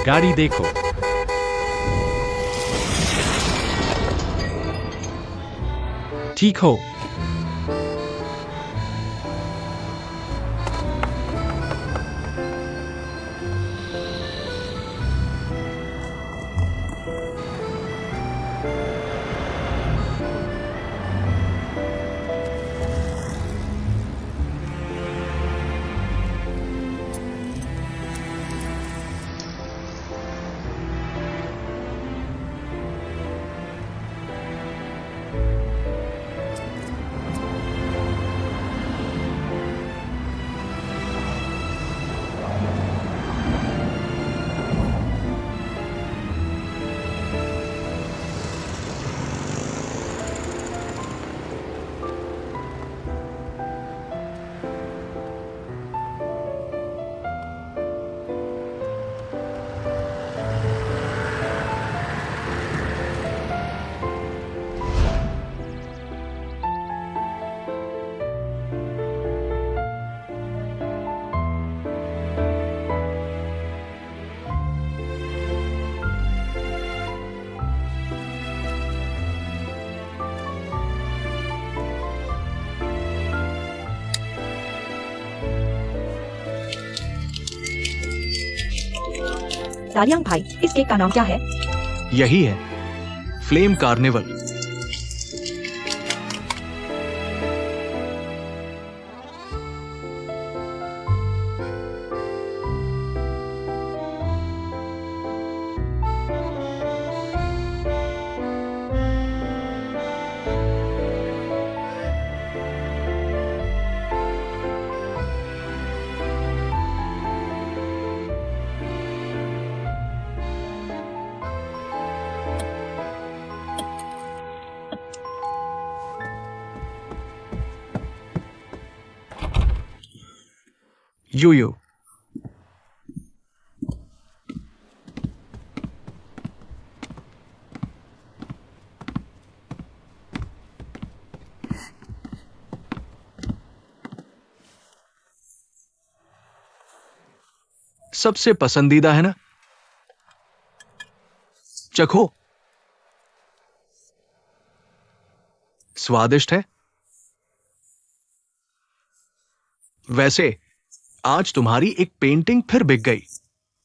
गाड़ी देखो। ठीक हो। दालियांग भाई, इस केक का नाम क्या है? यही है, फ्लेम कार्निवल। यूयू। सबसे पसंदीदा है ना? चखो। स्वादिष्ट है। वैसे आज तुम्हारी एक पेंटिंग फिर बिक गई।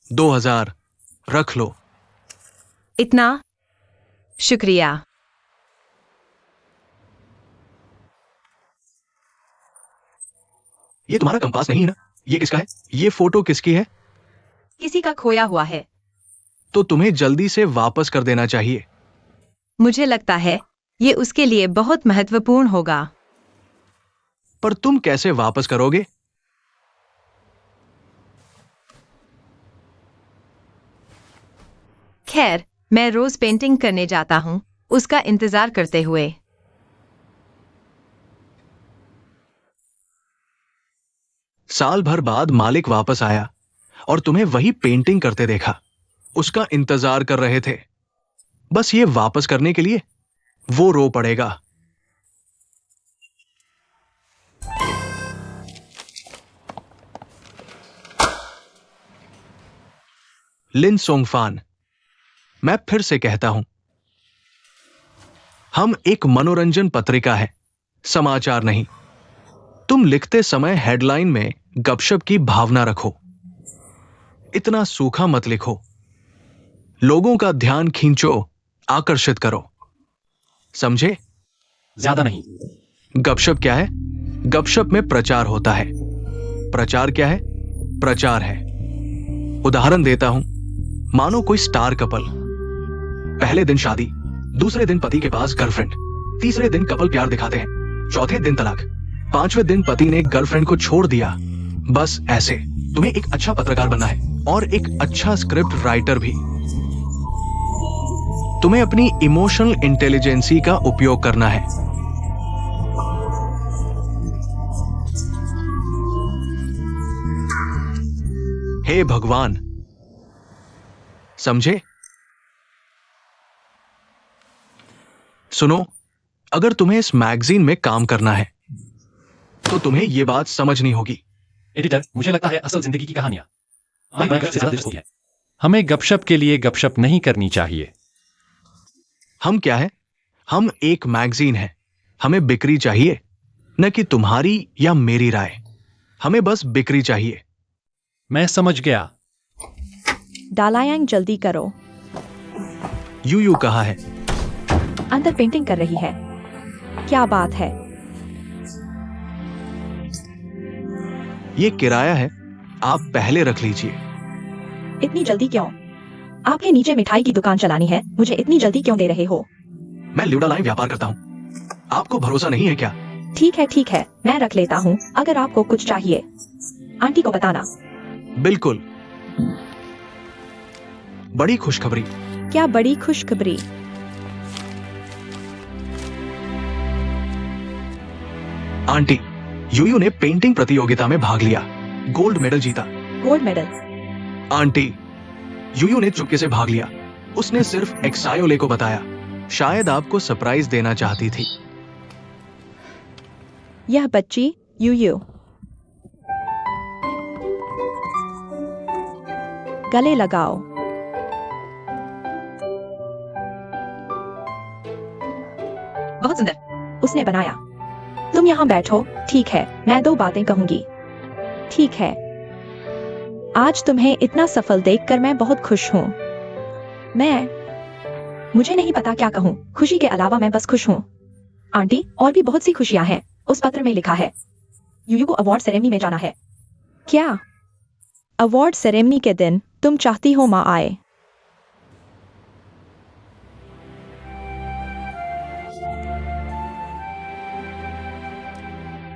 2000 रख लो। इतना शुक्रिया। ये तुम्हारा कंपास नहीं है ना? ये किसका है? ये फोटो किसकी है? किसी का खोया हुआ है। तो तुम्हें जल्दी से वापस कर देना चाहिए। मुझे लगता है ये उसके लिए बहुत महत्वपूर्ण होगा। पर तुम कैसे वापस करोगे? खैर, मैं रोज पेंटिंग करने जाता हूँ, उसका इंतजार करते हुए। साल भर बाद मालिक वापस आया और तुम्हें वही पेंटिंग करते देखा। उसका इंतजार कर रहे थे, बस ये वापस करने के लिए। वो रो पड़ेगा। लिन सोंगफान, मैं फिर से कहता हूं, हम एक मनोरंजन पत्रिका है, समाचार नहीं। तुम लिखते समय हेडलाइन में गपशप की भावना रखो। इतना सूखा मत लिखो। लोगों का ध्यान खींचो, आकर्षित करो। समझे? ज्यादा नहीं। गपशप क्या है? गपशप में प्रचार होता है। प्रचार क्या है? प्रचार है। उदाहरण देता हूं, मानो कोई स्टार कपल। पहले दिन शादी, दूसरे दिन पति के पास गर्लफ्रेंड, तीसरे दिन कपल प्यार दिखाते हैं, चौथे दिन तलाक, पांचवें दिन पति ने गर्लफ्रेंड को छोड़ दिया। बस ऐसे। तुम्हें एक अच्छा पत्रकार बनना है और एक अच्छा स्क्रिप्ट राइटर भी। तुम्हें अपनी इमोशनल इंटेलिजेंसी का उपयोग करना है। हे भगवान, समझे? सुनो, अगर तुम्हें इस मैगजीन में काम करना है तो तुम्हें यह बात समझनी होगी। एडिटर, मुझे लगता है असल जिंदगी की कहानियां से ज्यादा दिलचस्प होती है। हमें गपशप के लिए गपशप नहीं करनी चाहिए। हम क्या है? हम एक मैगजीन है। हमें बिक्री चाहिए, न कि तुम्हारी या मेरी राय। हमें बस बिक्री चाहिए। मैं समझ गया। डालायांग जल्दी करो, यूयू कहा है। अंदर पेंटिंग कर रही है। क्या बात है? ये किराया है, आप पहले रख लीजिए। इतनी जल्दी क्यों? आपके नीचे मिठाई की दुकान चलानी है, मुझे इतनी जल्दी क्यों दे रहे हो? मैं ल्यूडालाइन व्यापार करता हूं। आपको भरोसा नहीं है क्या? ठीक है, मैं रख लेता हूँ। अगर आपको कुछ चाहिए, आंटी को बताना। बिल्कुल। बड़ी खुशखबरी। क्या बड़ी खुशखबरी? आंटी, यूयू ने पेंटिंग प्रतियोगिता में भाग लिया, गोल्ड मेडल जीता। Gold medal? आंटी, यूयू ने चुपके से भाग लिया। उसने सिर्फ एक्सायोले को बताया। शायद आपको सरप्राइज देना चाहती थी। यह बच्ची यूयू। गले लगाओ। बहुत सुंदर। उसने बनाया। तुम यहाँ बैठो, ठीक है? मैं 2 बातें कहूंगी। ठीक है। आज तुम्हें इतना सफल देखकर मैं बहुत खुश हूँ। मुझे नहीं पता क्या कहूँ। खुशी के अलावा मैं बस खुश हूँ। आंटी, और भी बहुत सी खुशियां हैं। उस पत्र में लिखा है यूयू को अवार्ड सेरेमनी में जाना है। क्या? अवार्ड सेरेमनी के दिन तुम चाहती हो माँ आए?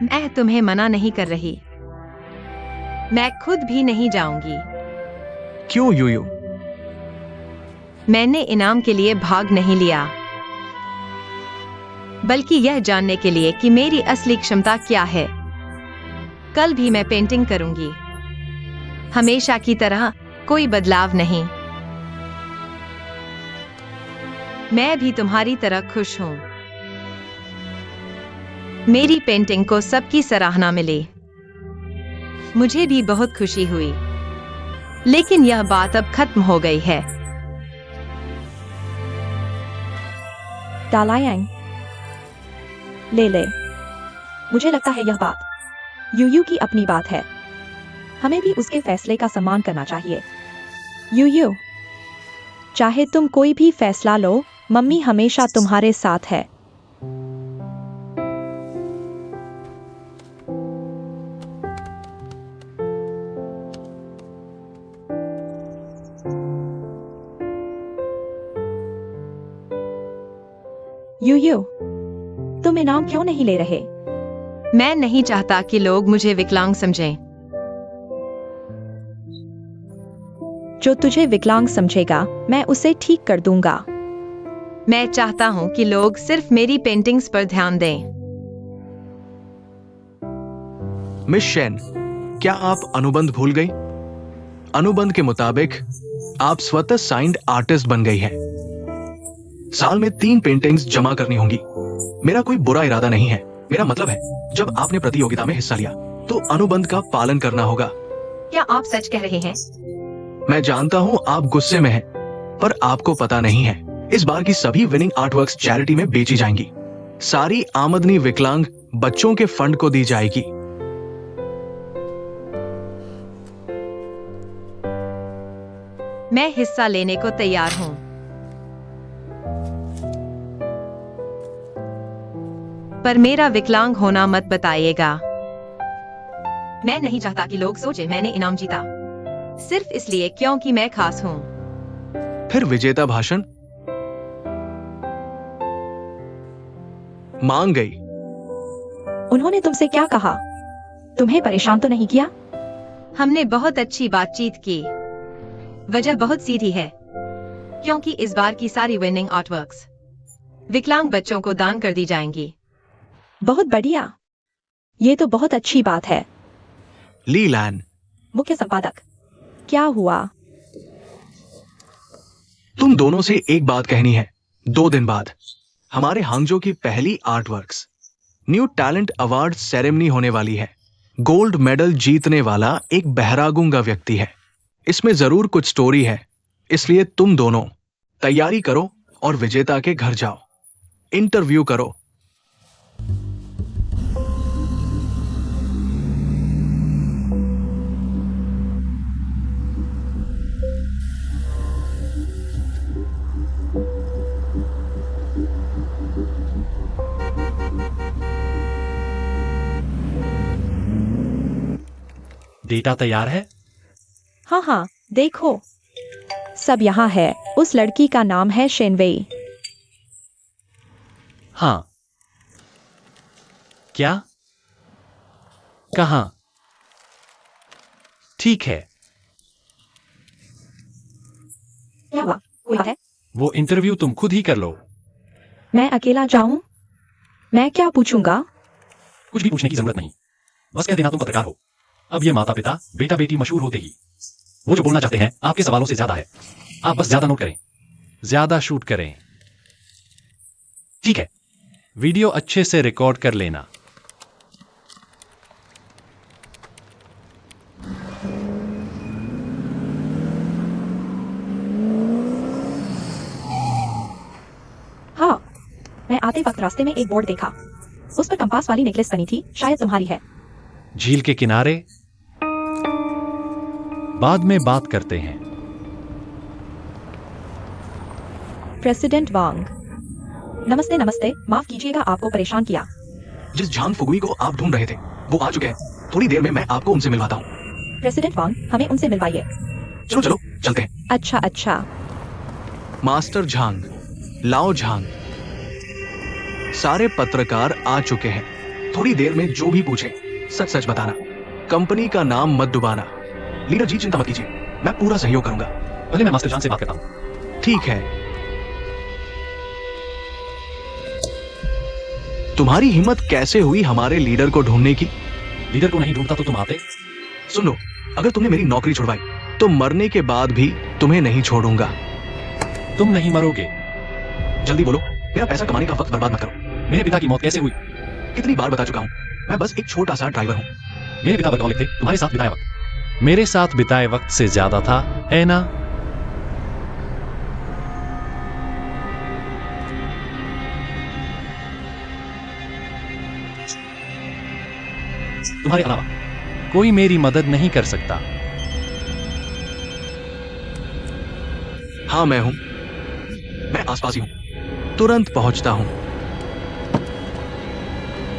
मैं तुम्हें मना नहीं कर रही। मैं खुद भी नहीं जाऊंगी। क्यों यूयू? मैंने इनाम के लिए भाग नहीं लिया, बल्कि यह जानने के लिए कि मेरी असली क्षमता क्या है। कल भी मैं पेंटिंग करूंगी, हमेशा की तरह, कोई बदलाव नहीं। मैं भी तुम्हारी तरह खुश हूं। मेरी पेंटिंग को सबकी सराहना मिली। मुझे भी बहुत खुशी हुई, लेकिन यह बात अब खत्म हो गई है। डालायांग, ले। मुझे लगता है यह बात यूयू की अपनी बात है। हमें भी उसके फैसले का सम्मान करना चाहिए। यूयू, चाहे तुम कोई भी फैसला लो, मम्मी हमेशा तुम्हारे साथ है। यूयू, तुम इनाम क्यों नहीं ले रहे? मैं नहीं चाहता कि लोग मुझे विकलांग समझें। जो तुझे विकलांग समझेगा, मैं उसे ठीक कर दूंगा। मैं चाहता हूं कि लोग सिर्फ मेरी पेंटिंग्स पर ध्यान दें। मिस शेन, क्या आप अनुबंध भूल गई? अनुबंध के मुताबिक आप स्वतः साइंड आर्टिस्ट बन गई हैं। साल में 3 पेंटिंग्स जमा करनी होंगी। मेरा कोई बुरा इरादा नहीं है। मेरा मतलब है, जब आपने प्रतियोगिता में हिस्सा लिया, तो अनुबंध का पालन करना होगा। क्या आप सच कह रहे हैं? मैं जानता हूं आप गुस्से में हैं, पर आपको पता नहीं है, इस बार की सभी विनिंग आर्टवर्क्स चैरिटी में बेची जाएंगी। सारी आमदनी विकलांग बच्चों के फंड को दी जाएगी। मैं हिस्सा लेने को तैयार हूं। पर मेरा विकलांग होना मत बताइएगा। मैं नहीं चाहता कि लोग सोचें मैंने इनाम जीता, सिर्फ इसलिए क्योंकि मैं खास हूं। फिर विजेता भाषण मांग गई। उन्होंने तुमसे क्या कहा? तुम्हें परेशान तो नहीं किया? हमने बहुत अच्छी बातचीत की। वजह बहुत सीधी है, क्योंकि इस बार की सारी विनिंग आर्टवर्क्स विकलांग बच्चों को दान कर दी जाएंगी। बहुत बढ़िया। ये तो बहुत अच्छी बात है। ली लैन, मुख्य संपादक, क्या हुआ? तुम दोनों से एक बात कहनी है। 2 दिन बाद हमारे हांगजो की पहली artworks new talent award ceremony होने वाली है। गोल्ड मेडल जीतने वाला एक बहरागूंगा व्यक्ति है। इसमें जरूर कुछ स्टोरी है, इसलिए तुम दोनों तैयारी करो और विजेता के घर जाओ, इंटरव्यू करो। डेटा तैयार है? हाँ हाँ, देखो सब यहाँ है। उस लड़की का नाम है शेनवेई। हाँ। क्या? कहाँ? ठीक है। क्या हुआ? कोई बात है? वो इंटरव्यू तुम खुद ही कर लो। मैं अकेला जाऊं? मैं क्या पूछूंगा? कुछ भी पूछने की जरूरत नहीं, बस कह देना तुम पत्रकार हो। अब ये माता पिता बेटा बेटी मशहूर होते ही वो जो बोलना चाहते हैं आपके सवालों से ज्यादा है। आप बस ज्यादा नोट करें, ज्यादा शूट करें। ठीक है, वीडियो अच्छे से रिकॉर्ड कर लेना। हाँ, मैं आते वक्त रास्ते में एक बोर्ड देखा। उस पर कंपास वाली नेकलेस बनी थी, शायद तुम्हारी है। झील के किनारे बाद में बात करते हैं। प्रेसिडेंट वांग। नमस्ते नमस्ते, माफ कीजिएगा आपको परेशान किया। जिस झांग फुगुई को आप ढूंढ रहे थे वो आ चुके हैं। थोड़ी देर में मैं आपको उनसे मिलवाता हूँ। प्रेसिडेंट वांग, हमें उनसे मिलवाइए। चलो चलो चलते हैं। अच्छा अच्छा। मास्टर झांग, लाओ झांग, सारे पत्रकार आ चुके हैं। थोड़ी देर में जो भी पूछे सच सच बताना। कंपनी का नाम मत डुबाना। लीडर जी चिंता मत कीजिए, मैं पूरा सहयोग करूंगा। पहले मैं मास्टर जान से बात करता हूं। ठीक है। तुम्हारी हिम्मत कैसे हुई हमारे लीडर को ढूंढने की? लीडर को नहीं ढूंढता तो तुम आते। सुन लो, अगर तुमने मेरी नौकरी छुड़वाई तो मरने के बाद भी तुम्हें नहीं छोड़ूंगा। तुम नहीं मरोगे। जल्दी बोलो, मेरा पैसा कमाने का वक्त बर्बाद मत करो। मेरे पिता की मौत कैसे हुई? कितनी बार बता चुका हूं, मैं बस एक छोटा सा ड्राइवर हूं। मेरे पिता वर्कहॉलिक थे, तुम्हारे साथ बिताया वक्त मेरे साथ बिताए वक्त से ज्यादा था, है ना? तुम्हारे अलावा कोई मेरी मदद नहीं कर सकता। हाँ मैं हूं, मैं आसपास ही हूं, तुरंत पहुंचता हूं।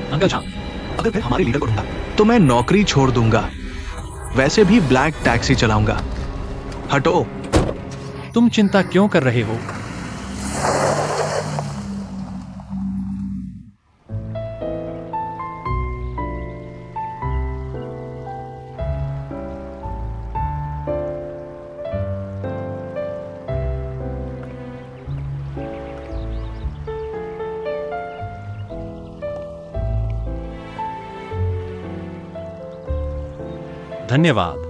अंकल झांग, अगर मैं हमारे लीडर को ढूंढा तो मैं नौकरी छोड़ दूंगा। वैसे भी ब्लैक टैक्सी चलाऊंगा। हटो। तुम चिंता क्यों कर रहे हो? धन्यवाद।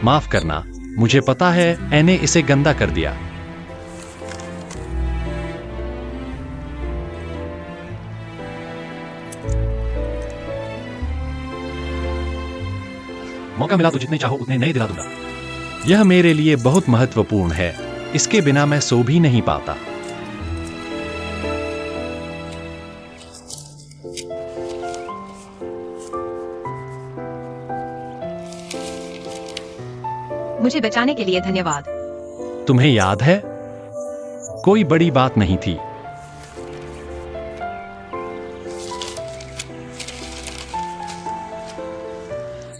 माफ करना, मुझे पता है मैंने इसे गंदा कर दिया। मौका मिला तो जितने चाहो उतने नए दिला दूंगा। यह मेरे लिए बहुत महत्वपूर्ण है, इसके बिना मैं सो भी नहीं पाता। मुझे बचाने के लिए धन्यवाद। तुम्हें याद है, कोई बड़ी बात नहीं थी।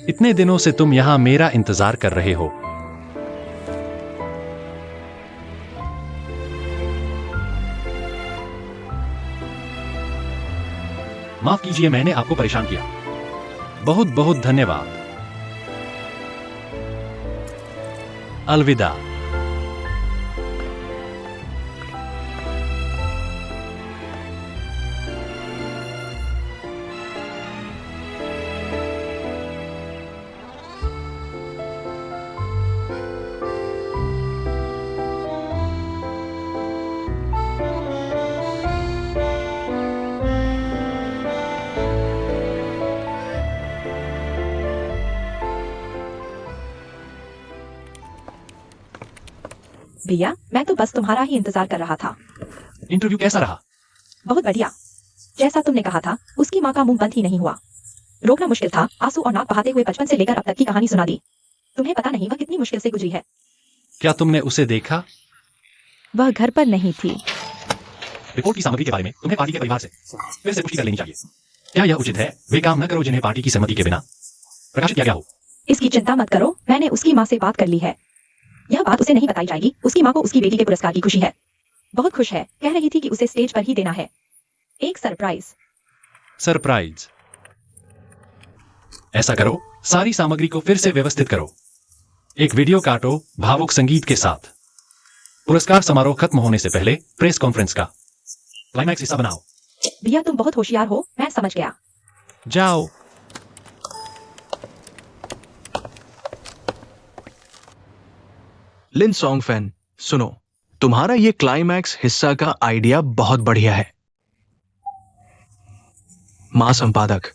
इतने दिनों से तुम यहां मेरा इंतजार कर रहे हो। माफ कीजिए मैंने आपको परेशान किया। बहुत बहुत धन्यवाद। अलविदा। भैया, मैं तो बस तुम्हारा ही इंतजार कर रहा था। इंटरव्यू कैसा रहा? बहुत बढ़िया। जैसा तुमने कहा था, उसकी माँ का मुंह बंद ही नहीं हुआ। रोकना मुश्किल था। आंसू और नाक बहाते हुए बचपन से लेकर अब तक की कहानी सुना दी। तुम्हें पता नहीं वह कितनी मुश्किल से गुजरी है। क्या तुमने उसे देखा? वह घर पर नहीं थी। रिपोर्ट की सामग्री के बारे में तुम्हें पार्टी के परिवार से फिर से पुष्टि कर लेनी चाहिए। क्या यह उचित है वे काम न करो जिन्हें पार्टी की सहमति के बिना प्रकाशित किया गया हो? इसकी चिंता मत करो, मैंने उसकी माँ से बात कर ली है। यह बात उसे नहीं बताई जाएगी। उसकी माँ को उसकी बेटी के पुरस्कार की खुशी है। बहुत खुश है। कह रही थी कि उसे स्टेज पर ही देना है एक सरप्राइज। सरप्राइज? ऐसा करो, सारी सामग्री को फिर से व्यवस्थित करो। एक वीडियो काटो भावुक संगीत के साथ। पुरस्कार समारोह खत्म होने से पहले प्रेस कॉन्फ्रेंस का क्लाइमैक्स हिस्सा बनाओ। भैया तुम बहुत होशियार हो, मैं समझ गया। जाओ। लिन सॉन्ग फैन, सुनो, तुम्हारा ये क्लाइमैक्स हिस्सा का आइडिया बहुत बढ़िया है। मां संपादक,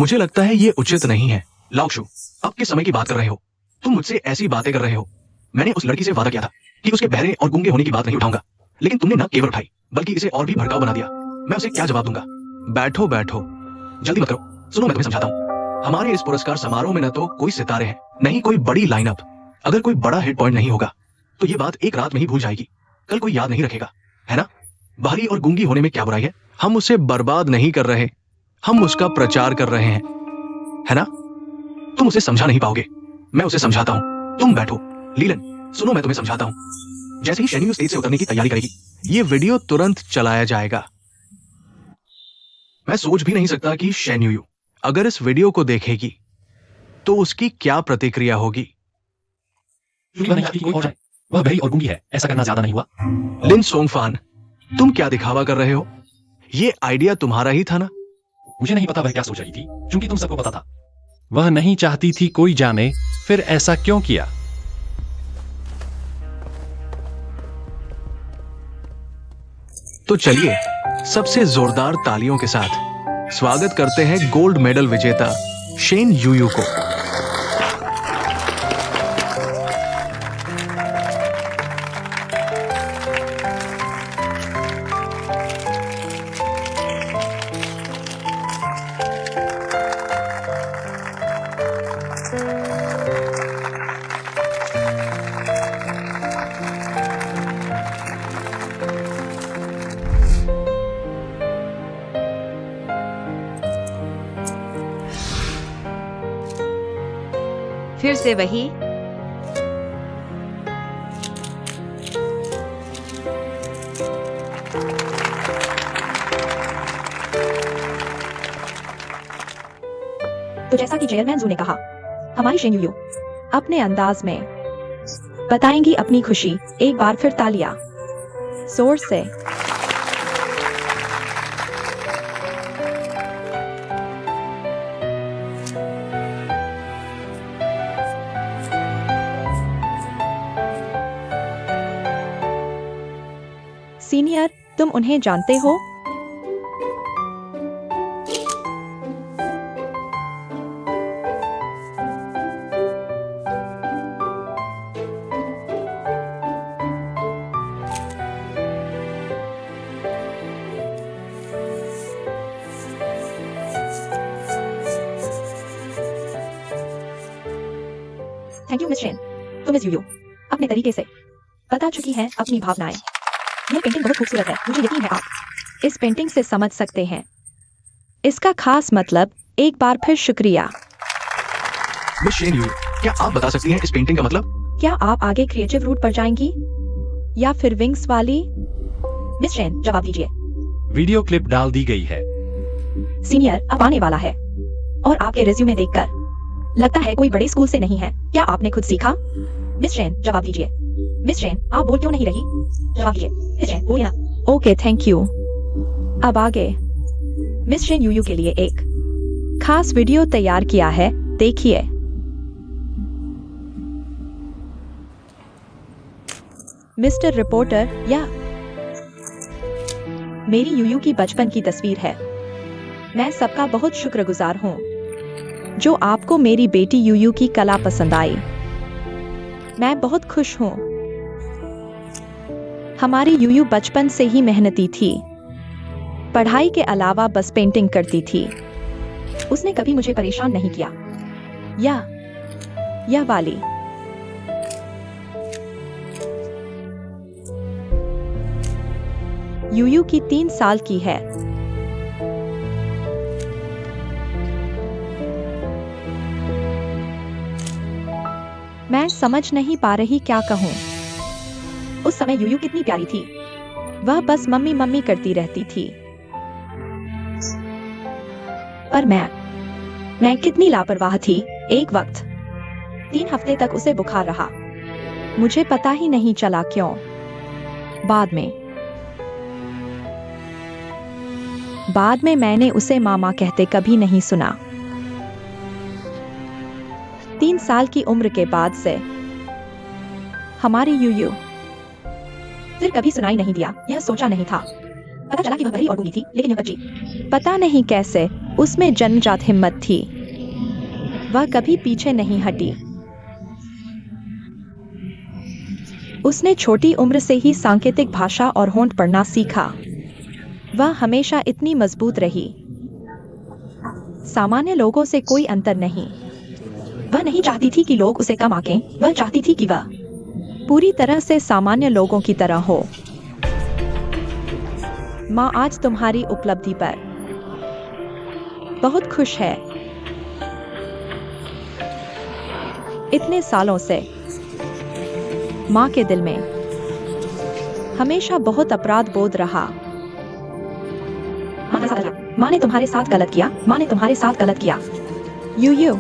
मुझे लगता है ये उचित नहीं है। लाओशु, अब किस समय की बात कर रहे हो? तुम मुझसे ऐसी बातें कर रहे हो। मैंने उस लड़की से वादा किया था कि उसके बहरे और गूंगे होने की बात नहीं उठाऊंगा, लेकिन तुमने न केवल उठाई बल्कि इसे और भी भड़काऊ बना दिया। मैं उसे क्या जवाब दूंगा? बैठो बैठो, जल्दी मत करो। सुनो, मैं तुम्हें समझाता हूँ। हमारे इस पुरस्कार समारोह में न तो कोई सितारे हैं, नहीं कोई बड़ी लाइनअप। अगर कोई बड़ा हिट पॉइंट नहीं होगा तो ये बात एक रात में ही भूल जाएगी। कल कोई याद नहीं रखेगा, है ना? बाहरी और गूंगी होने में क्या बुराई है? हम उसे बर्बाद नहीं कर रहे, हम उसका प्रचार कर रहे हैं, है ना? तुम उसे समझा नहीं पाओगे, मैं उसे समझाता हूं। तुम बैठो। लीलन, सुनो, मैं तुम्हें समझाता हूं। जैसे ही शेन्यू स्टेज से उतरने की तैयारी करेगी, ये वीडियो तुरंत चलाया जाएगा। मैं सोच भी नहीं सकता कि शेन्यू अगर इस वीडियो को देखेगी तो उसकी क्या प्रतिक्रिया होगी। क्योंकि वह नहीं चाहती कि कोई और जाए। वह बहरी और गूंगी है, ऐसा करना ज्यादा नहीं हुआ? लिन सोंगफान, तुम क्या दिखावा कर रहे हो? ये आइडिया तुम्हारा ही था ना? मुझे नहीं पता वह क्या सोच रही थी, क्योंकि तुम सबको पता था। वह नहीं चाहती थी कोई जाने, फिर ऐसा क्यों किया? तो चलिए सबसे जोरदार तालियों के साथ स्वागत करते हैं गोल्ड मेडल विजेता शेन यूयू को। फिर से वही। तो जैसा कि चेयरमैन जू ने कहा, हमारी शेन यूयू अपने अंदाज में बताएंगी अपनी खुशी। एक बार फिर तालियां जोर से। सीनियर, तुम उन्हें जानते हो? Thank you Miss Shen. तो मिस यूयू अपने तरीके से बता चुकी हैं अपनी भावनाएं। यह पेंटिंग बहुत खूबसूरत है, मुझे यकीन है आप इस पेंटिंग से समझ सकते हैं इसका खास मतलब। एक बार फिर शुक्रिया। मिस शेन यूयू, क्या आप बता सकती हैं इस पेंटिंग का मतलब? क्या आप आगे क्रिएटिव रूट पर जाएंगी या फिर विंग्स वाली? मिस शेन, जवाब दीजिए। वीडियो क्लिप डाल दी गई है। सीनियर अब आने वाला है और आपके रिज्यूमे देखकर लगता है कोई बड़े स्कूल से नहीं है। क्या आपने खुद सीखा? मिस शेन, जवाब दीजिए। मिस शेन, आप बोल क्यों नहीं रही? जवाब दीजिए। मिस शेन, बोलिए ना। Okay, thank you. अब आगे मिस शेन यूयू के लिए एक खास वीडियो तैयार किया है, देखिए। मिस्टर रिपोर्टर, यह मेरी यूयू की बचपन की तस्वीर है। मैं सबका बहुत शुक्रगुजार हूँ जो आपको मेरी बेटी यूयू की कला पसंद आई। मैं बहुत खुश हूँ हमारी यूयू बचपन से ही मेहनती थी। पढ़ाई के अलावा बस पेंटिंग करती थी। उसने कभी मुझे परेशान नहीं किया। यह वाली। यूयू की 3 साल की है। मैं समझ नहीं पा रही क्या कहूं। उस समय यूयू कितनी प्यारी थी। वह बस मम्मी मम्मी करती रहती थी। पर मैं कितनी लापरवाह थी। एक वक्त 3 हफ्ते तक उसे बुखार रहा। मुझे पता ही नहीं चला क्यों। बाद में मैंने उसे मामा कहते कभी नहीं सुना। 3 साल की उम्र के बाद से हमारी यूयू फिर कभी सुनाई नहीं दिया। यह सोचा नहीं था। पता चला कि वह बड़ी और गूंगी थी, लेकिन यह बच्ची पता नहीं कैसे उसमें जन्मजात हिम्मत थी। वह कभी पीछे नहीं हटी। उसने छोटी उम्र से ही सांकेतिक भाषा और होंठ पढ़ना सीखा। वह हमेशा इतनी मजबूत रही। सामान्य लोगों से कोई अंतर नहीं। वह नहीं चाहती थी कि लोग उसे कम आंकें। वह चाहती थी कि वह पूरी तरह से सामान्य लोगों की तरह हो। माँ आज तुम्हारी उपलब्धि पर बहुत खुश है। इतने सालों से माँ के दिल में हमेशा बहुत अपराध बोध रहा। माँ ने तुम्हारे साथ गलत किया। माँ ने तुम्हारे साथ गलत किया। यूयू,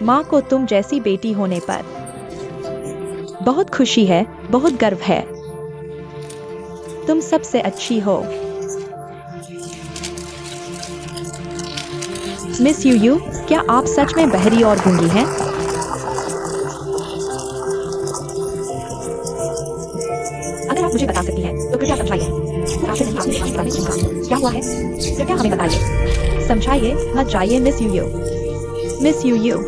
माँ को तुम जैसी बेटी होने पर बहुत खुशी है, बहुत गर्व है। तुम सबसे अच्छी हो। मिस यूयू, क्या आप सच में बहरी और गूंगी हैं? अगर आप मुझे बता सकती हैं, तो कृपया समझाइए। क्या हुआ है? कृपया हमें बताइए। समझाइए, मत जाइए मिस यूयू। मिस यूयू,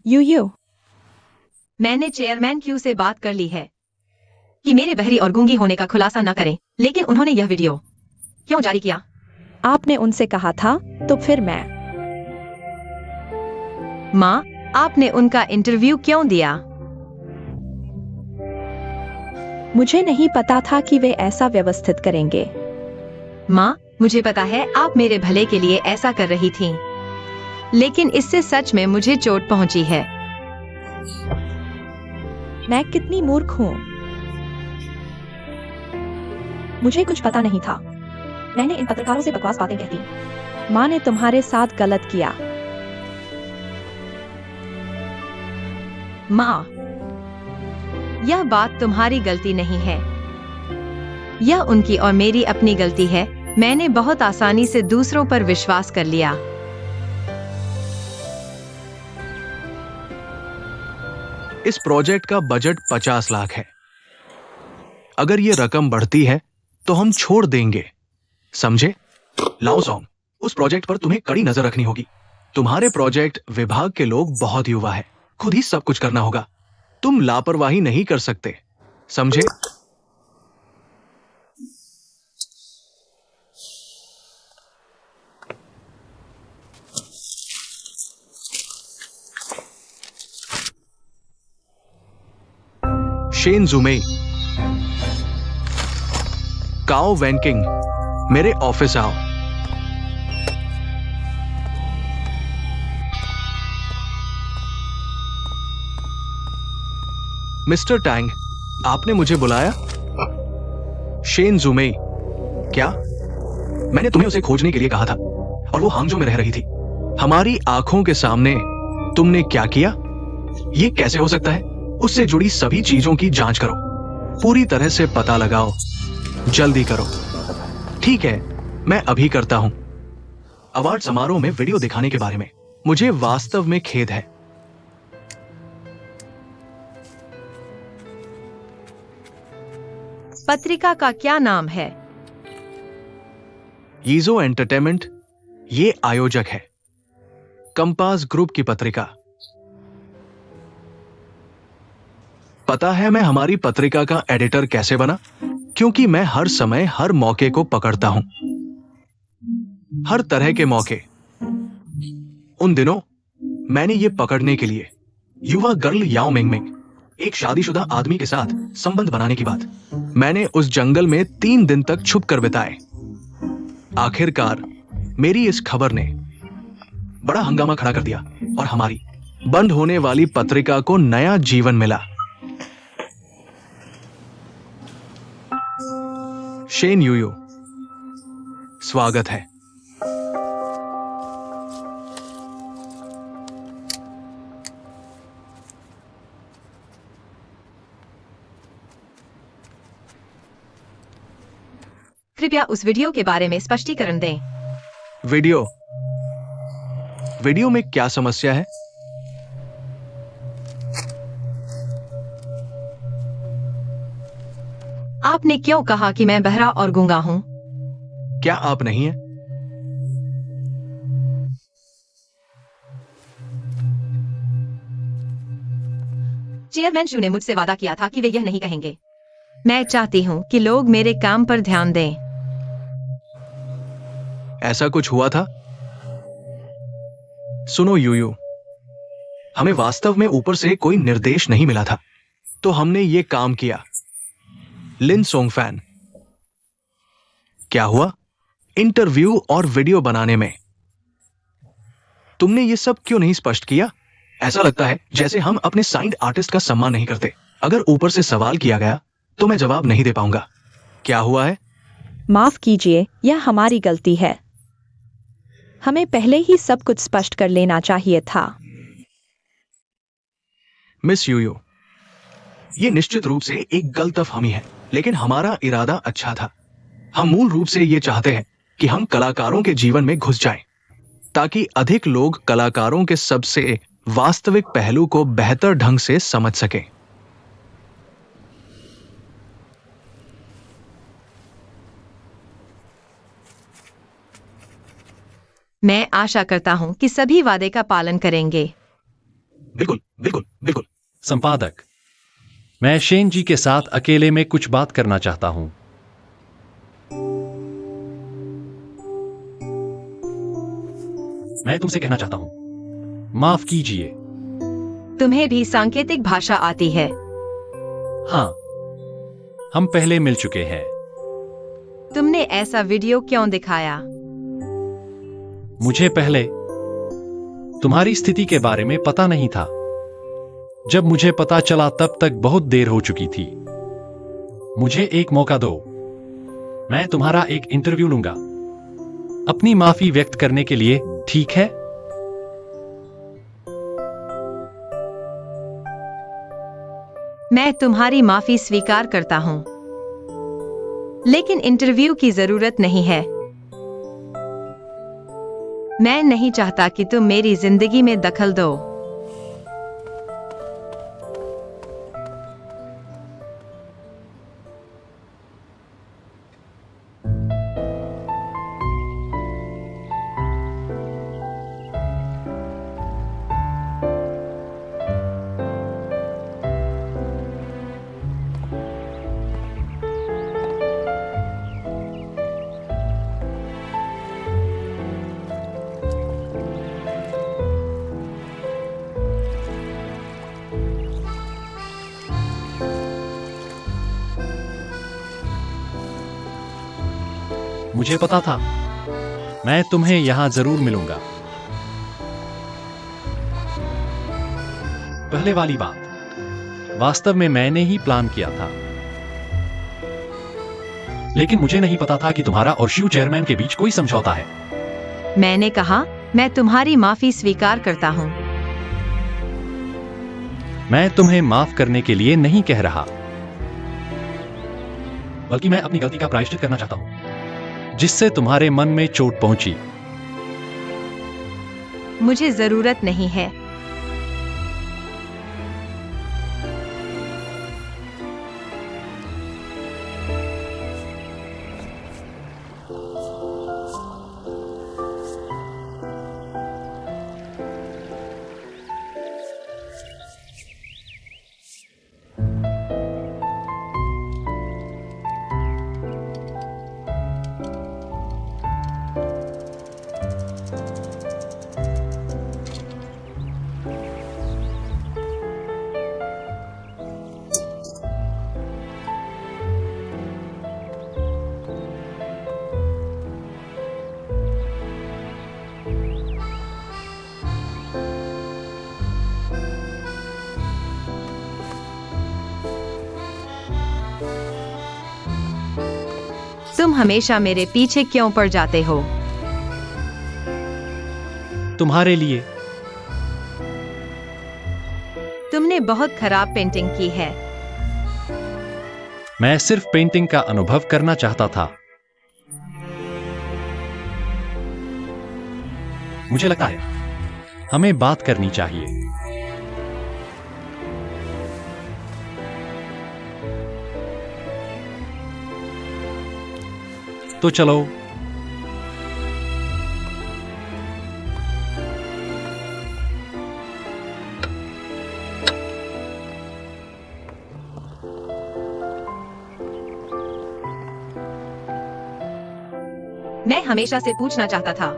यूयू, मैंने चेयरमैन क्यू से बात कर ली है कि मेरे बहरी और गूंगी होने का खुलासा न करें, लेकिन उन्होंने यह वीडियो क्यों जारी किया? आपने उनसे कहा था, तो फिर मैं। माँ, आपने उनका इंटरव्यू क्यों दिया? मुझे नहीं पता था कि वे ऐसा व्यवस्थित करेंगे। माँ, मुझे पता है आप मेरे भले के लिए ऐसा कर रही थीं, लेकिन इससे सच में मुझे चोट पहुंची है। मैं कितनी मूर्ख हूँ। मुझे कुछ पता नहीं था। मैंने इन पत्रकारों से बकवास बातें कहती। माँ ने तुम्हारे साथ गलत किया। माँ, यह बात तुम्हारी गलती नहीं है। यह उनकी और मेरी अपनी गलती है। मैंने बहुत आसानी से दूसरों पर विश्वास कर लिया। इस प्रोजेक्ट का बजट 50 लाख है। अगर ये रकम बढ़ती है तो हम छोड़ देंगे, समझे? लाओ सॉन्ग, उस प्रोजेक्ट पर तुम्हें कड़ी नजर रखनी होगी। तुम्हारे प्रोजेक्ट विभाग के लोग बहुत युवा है। खुद ही सब कुछ करना होगा। तुम लापरवाही नहीं कर सकते, समझे? शेन जुमेई, काओ वैनकिंग, मेरे ऑफिस आओ। मिस्टर टैंग, आपने मुझे बुलाया? शेन जुमेई, क्या? मैंने तुम्हें उसे खोजने के लिए कहा था और वो हांगजो में रह रही थी। हमारी आंखों के सामने तुमने क्या किया? ये कैसे हो सकता है? उससे जुड़ी सभी चीजों की जांच करो, पूरी तरह से पता लगाओ। जल्दी करो। ठीक है, मैं अभी करता हूं। अवार्ड समारोह में वीडियो दिखाने के बारे में मुझे वास्तव में खेद है। पत्रिका का क्या नाम है? यीजो एंटरटेनमेंट ये आयोजक है। कंपास ग्रुप की पत्रिका। पता है मैं हमारी पत्रिका का एडिटर कैसे बना? क्योंकि मैं हर समय हर मौके को पकड़ता हूं, हर तरह के मौके। उन दिनों मैंने ये पकड़ने के लिए युवा गर्ल याओ मिंगमिंग, एक शादीशुदा आदमी के साथ संबंध बनाने की बात, मैंने उस जंगल में 3 दिन तक छुप कर बिताए। आखिरकार मेरी इस खबर ने बड़ा हंगामा खड़ा कर दिया और हमारी बंद होने वाली पत्रिका को नया जीवन मिला। शेन यूयू, स्वागत है। कृपया उस वीडियो के बारे में स्पष्टीकरण दें। वीडियो में क्या समस्या है? आपने क्यों कहा कि मैं बहरा और गूंगा हूं? क्या आप नहीं हैं? चेयरमैन शू ने मुझसे वादा किया था कि वे यह नहीं कहेंगे। मैं चाहती हूं कि लोग मेरे काम पर ध्यान दें। ऐसा कुछ हुआ था? सुनो यूयू, हमें वास्तव में ऊपर से कोई निर्देश नहीं मिला था, तो हमने ये काम किया। लिन सोंगफैन, क्या हुआ? इंटरव्यू और वीडियो बनाने में तुमने ये सब क्यों नहीं स्पष्ट किया? ऐसा लगता है जैसे हम अपने साइंड आर्टिस्ट का सम्मान नहीं करते। अगर ऊपर से सवाल किया गया तो मैं जवाब नहीं दे पाऊंगा। क्या हुआ है? माफ कीजिए, यह हमारी गलती है। हमें पहले ही सब कुछ स्पष्ट कर लेना चाहिए था। मिस यूयू, ये निश्चित रूप से एक गलतफहमी है, लेकिन हमारा इरादा अच्छा था। हम मूल रूप से ये चाहते हैं कि हम कलाकारों के जीवन में घुस जाएं, ताकि अधिक लोग कलाकारों के सबसे वास्तविक पहलू को बेहतर ढंग से समझ सकें। मैं आशा करता हूं कि सभी वादे का पालन करेंगे। बिल्कुल बिल्कुल बिल्कुल। संपादक, मैं शेन जी के साथ अकेले में कुछ बात करना चाहता हूं। मैं तुमसे कहना चाहता हूं, माफ कीजिए। तुम्हें भी सांकेतिक भाषा आती है? हाँ, हम पहले मिल चुके हैं। तुमने ऐसा वीडियो क्यों दिखाया? मुझे पहले तुम्हारी स्थिति के बारे में पता नहीं था। जब मुझे पता चला तब तक बहुत देर हो चुकी थी। मुझे एक मौका दो। मैं तुम्हारा एक इंटरव्यू लूंगा, अपनी माफी व्यक्त करने के लिए, ठीक है? मैं तुम्हारी माफी स्वीकार करता हूं, लेकिन इंटरव्यू की जरूरत नहीं है। मैं नहीं चाहता कि तुम मेरी जिंदगी में दखल दो। मुझे पता था मैं तुम्हें यहां जरूर मिलूंगा। पहले वाली बात, वास्तव में मैंने ही प्लान किया था, लेकिन मुझे नहीं पता था कि तुम्हारा और शिव चेयरमैन के बीच कोई समझौता है। मैंने कहा, मैं तुम्हारी माफी स्वीकार करता हूं। मैं तुम्हें माफ करने के लिए नहीं कह रहा, बल्कि मैं अपनी गलती का प्रायश्चित करना चाहता हूं, जिससे तुम्हारे मन में चोट पहुंची। मुझे जरूरत नहीं है। हमेशा मेरे पीछे क्यों पड़ जाते हो? तुम्हारे लिए। तुमने बहुत खराब पेंटिंग की है। मैं सिर्फ पेंटिंग का अनुभव करना चाहता था। मुझे लगता है हमें बात करनी चाहिए। तो चलो। मैं हमेशा से पूछना चाहता था,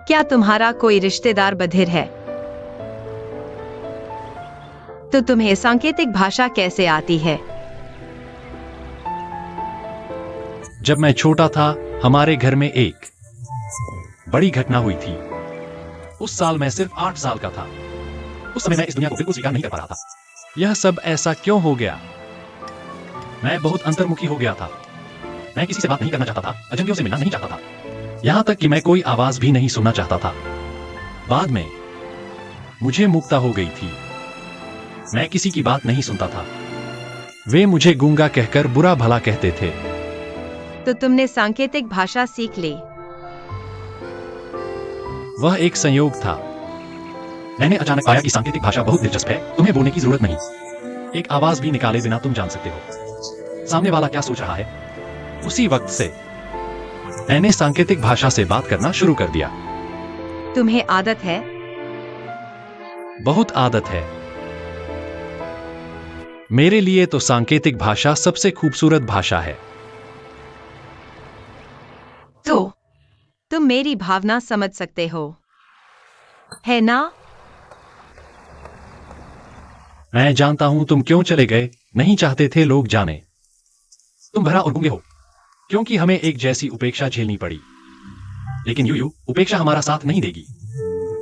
क्या तुम्हारा कोई रिश्तेदार बधिर है? तो तुम्हें सांकेतिक भाषा कैसे आती है? जब मैं छोटा था, हमारे घर में एक बड़ी घटना हुई थी। उस साल मैं सिर्फ 8 साल का था। उस समय मैं इस दुनिया को बिल्कुल स्वीकार नहीं कर पा रहा था। यह सब ऐसा क्यों हो गया? मैं बहुत अंतर्मुखी हो गया था। मैं किसी से बात नहीं करना चाहता था, अजनबियों से मिलना नहीं चाहता था, यहां तक कि मैं कोई आवाज भी नहीं सुनना चाहता था। बाद में मुझे मुक्ता हो गई थी। मैं किसी की बात नहीं सुनता था। वे मुझे गूंगा कहकर बुरा भला कहते थे। तो तुमने सांकेतिक भाषा सीख ली। वह एक संयोग था। मैंने अचानक पाया कि सांकेतिक भाषा बहुत दिलचस्प है। तुम्हें बोलने की जरूरत नहीं। एक आवाज भी निकाले बिना तुम जान सकते हो सामने वाला क्या सोच रहा है। उसी वक्त से मैंने सांकेतिक भाषा से बात करना शुरू कर दिया। तुम्हें आदत है? बहुत आदत है। मेरे लिए तो सांकेतिक भाषा सबसे खूबसूरत भाषा है। तो तुम मेरी भावना समझ सकते हो, है ना? मैं जानता हूं तुम क्यों चले गए। नहीं चाहते थे लोग जाने। तुम भरा और गूंगे हो क्योंकि हमें एक जैसी उपेक्षा झेलनी पड़ी। लेकिन यूयू, उपेक्षा हमारा साथ नहीं देगी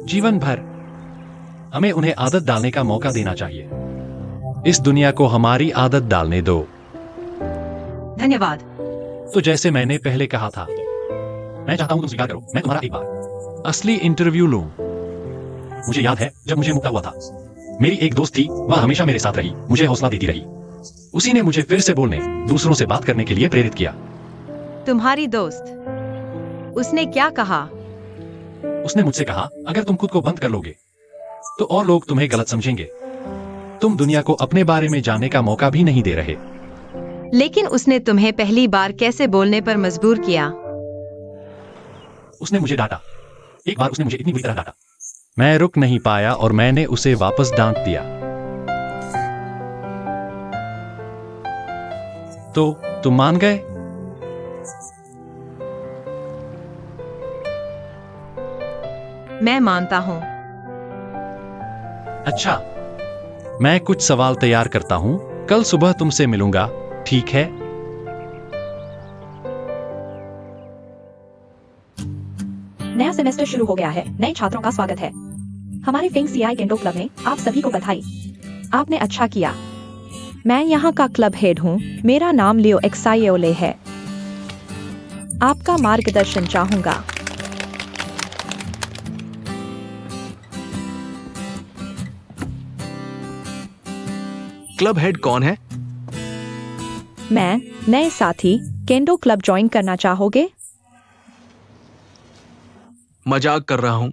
जीवन भर। हमें उन्हें आदत डालने का मौका देना चाहिए। इस दुनिया को हमारी आदत डालने दो। धन्यवाद। तो जैसे मैंने पहले कहा था, मैं चाहता हूं तुम स्वीकार करो, मैं तुम्हारा एक बार असली इंटरव्यू लूं। मुझे याद है जब मुझे मुक्ता हुआ था, मेरी एक दोस्त थी, वह हमेशा मेरे साथ रही, मुझे हौसला देती रही। उसी ने मुझे फिर से बोलने, दूसरों से बात करने के लिए प्रेरित किया। तुम्हारी दोस्त, उसने क्या कहा? उसने मुझसे कहा, अगर तुम खुद को बंद कर लोगे तो और लोग तुम्हें गलत समझेंगे। तुम दुनिया को अपने बारे में जानने का मौका भी नहीं दे रहे। लेकिन उसने तुम्हें पहली बार कैसे बोलने पर मजबूर किया? उसने मुझे डांटा। एक बार उसने मुझे इतनी बुरी तरह डांटा, मैं रुक नहीं पाया और मैंने उसे वापस डांट दिया। तो तुम मान गए? मैं मानता हूं। अच्छा, मैं कुछ सवाल तैयार करता हूं, कल सुबह तुमसे मिलूंगा, ठीक है? नया सेमेस्टर शुरू हो गया है। नए छात्रों का स्वागत है हमारे फिंग सीआई केंडो क्लब में। आप सभी को बधाई, आपने अच्छा किया। मैं यहाँ का क्लब हेड हूँ। मेरा नाम लियो एक्सायोले है। आपका मार्गदर्शन चाहूंगा। क्लब हेड कौन है? मैं। नए साथी केंडो क्लब ज्वाइन करना चाहोगे? मजाक कर रहा हूं।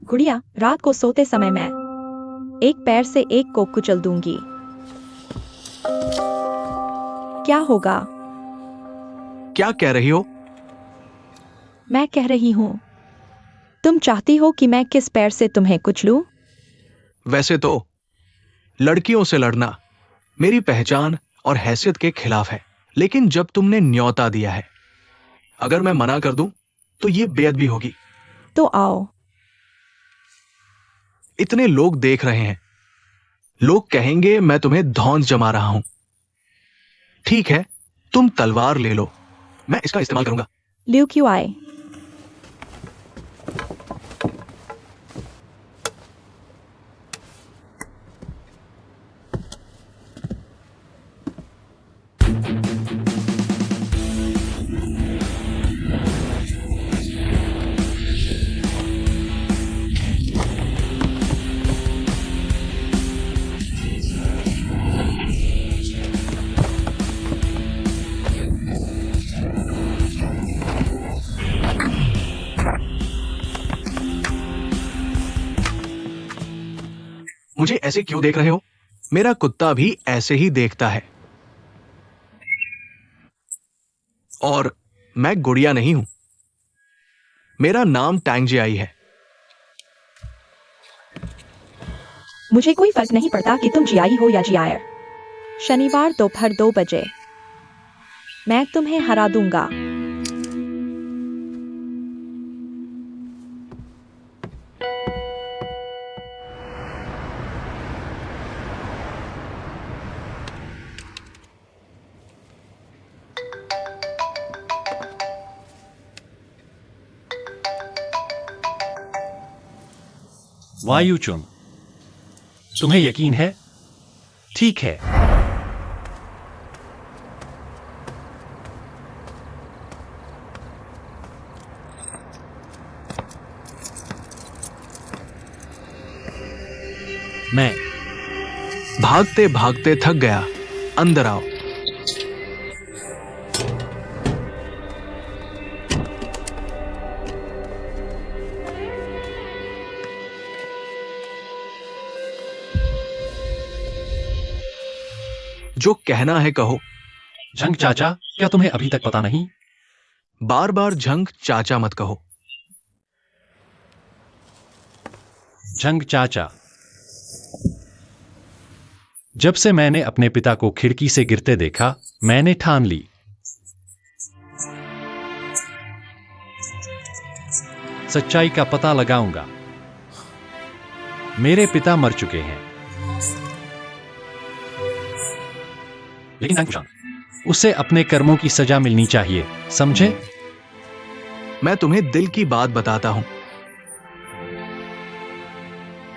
गुड़िया, रात को सोते समय मैं एक पैर से एक को कुचल दूंगी। क्या होगा? क्या कह रही हो? मैं कह रही हूँ, तुम चाहती हो कि मैं किस पैर से तुम्हें कुचलूं? वैसे तो लड़कियों से लड़ना मेरी पहचान और हैसियत के खिलाफ है, लेकिन जब तुमने न्योता दिया है, अगर मैं मना कर दूं तो ये बेअदबी होगी। तो आओ। इतने लोग देख रहे हैं, लोग कहेंगे मैं तुम्हें धौंस जमा रहा हूं। ठीक है, तुम तलवार ले लो, मैं इसका इस्तेमाल करूंगा। लिu क्यों आए? मुझे ऐसे क्यों देख रहे हो? मेरा कुत्ता भी ऐसे ही देखता है। और मैं गुड़िया नहीं हूं। मेरा नाम टैंगजियाई है। मुझे कोई फर्क नहीं पड़ता कि तुम जियाई हो या जियायर। शनिवार दोपहर 2 बजे मैं तुम्हें हरा दूंगा। वायुचुन, तुम्हें यकीन है? ठीक है। मैं भागते भागते थक गया। अंदर आओ। जो कहना है कहो। झंग चाचा, क्या तुम्हें अभी तक पता नहीं? बार बार झंग चाचा मत कहो। झंग चाचा, जब से मैंने अपने पिता को खिड़की से गिरते देखा, मैंने ठान ली, सच्चाई का पता लगाऊंगा। मेरे पिता मर चुके हैं, लेकिन अंकुशान, उसे अपने कर्मों की सजा मिलनी चाहिए, समझे? मैं तुम्हें दिल की बात बताता हूं।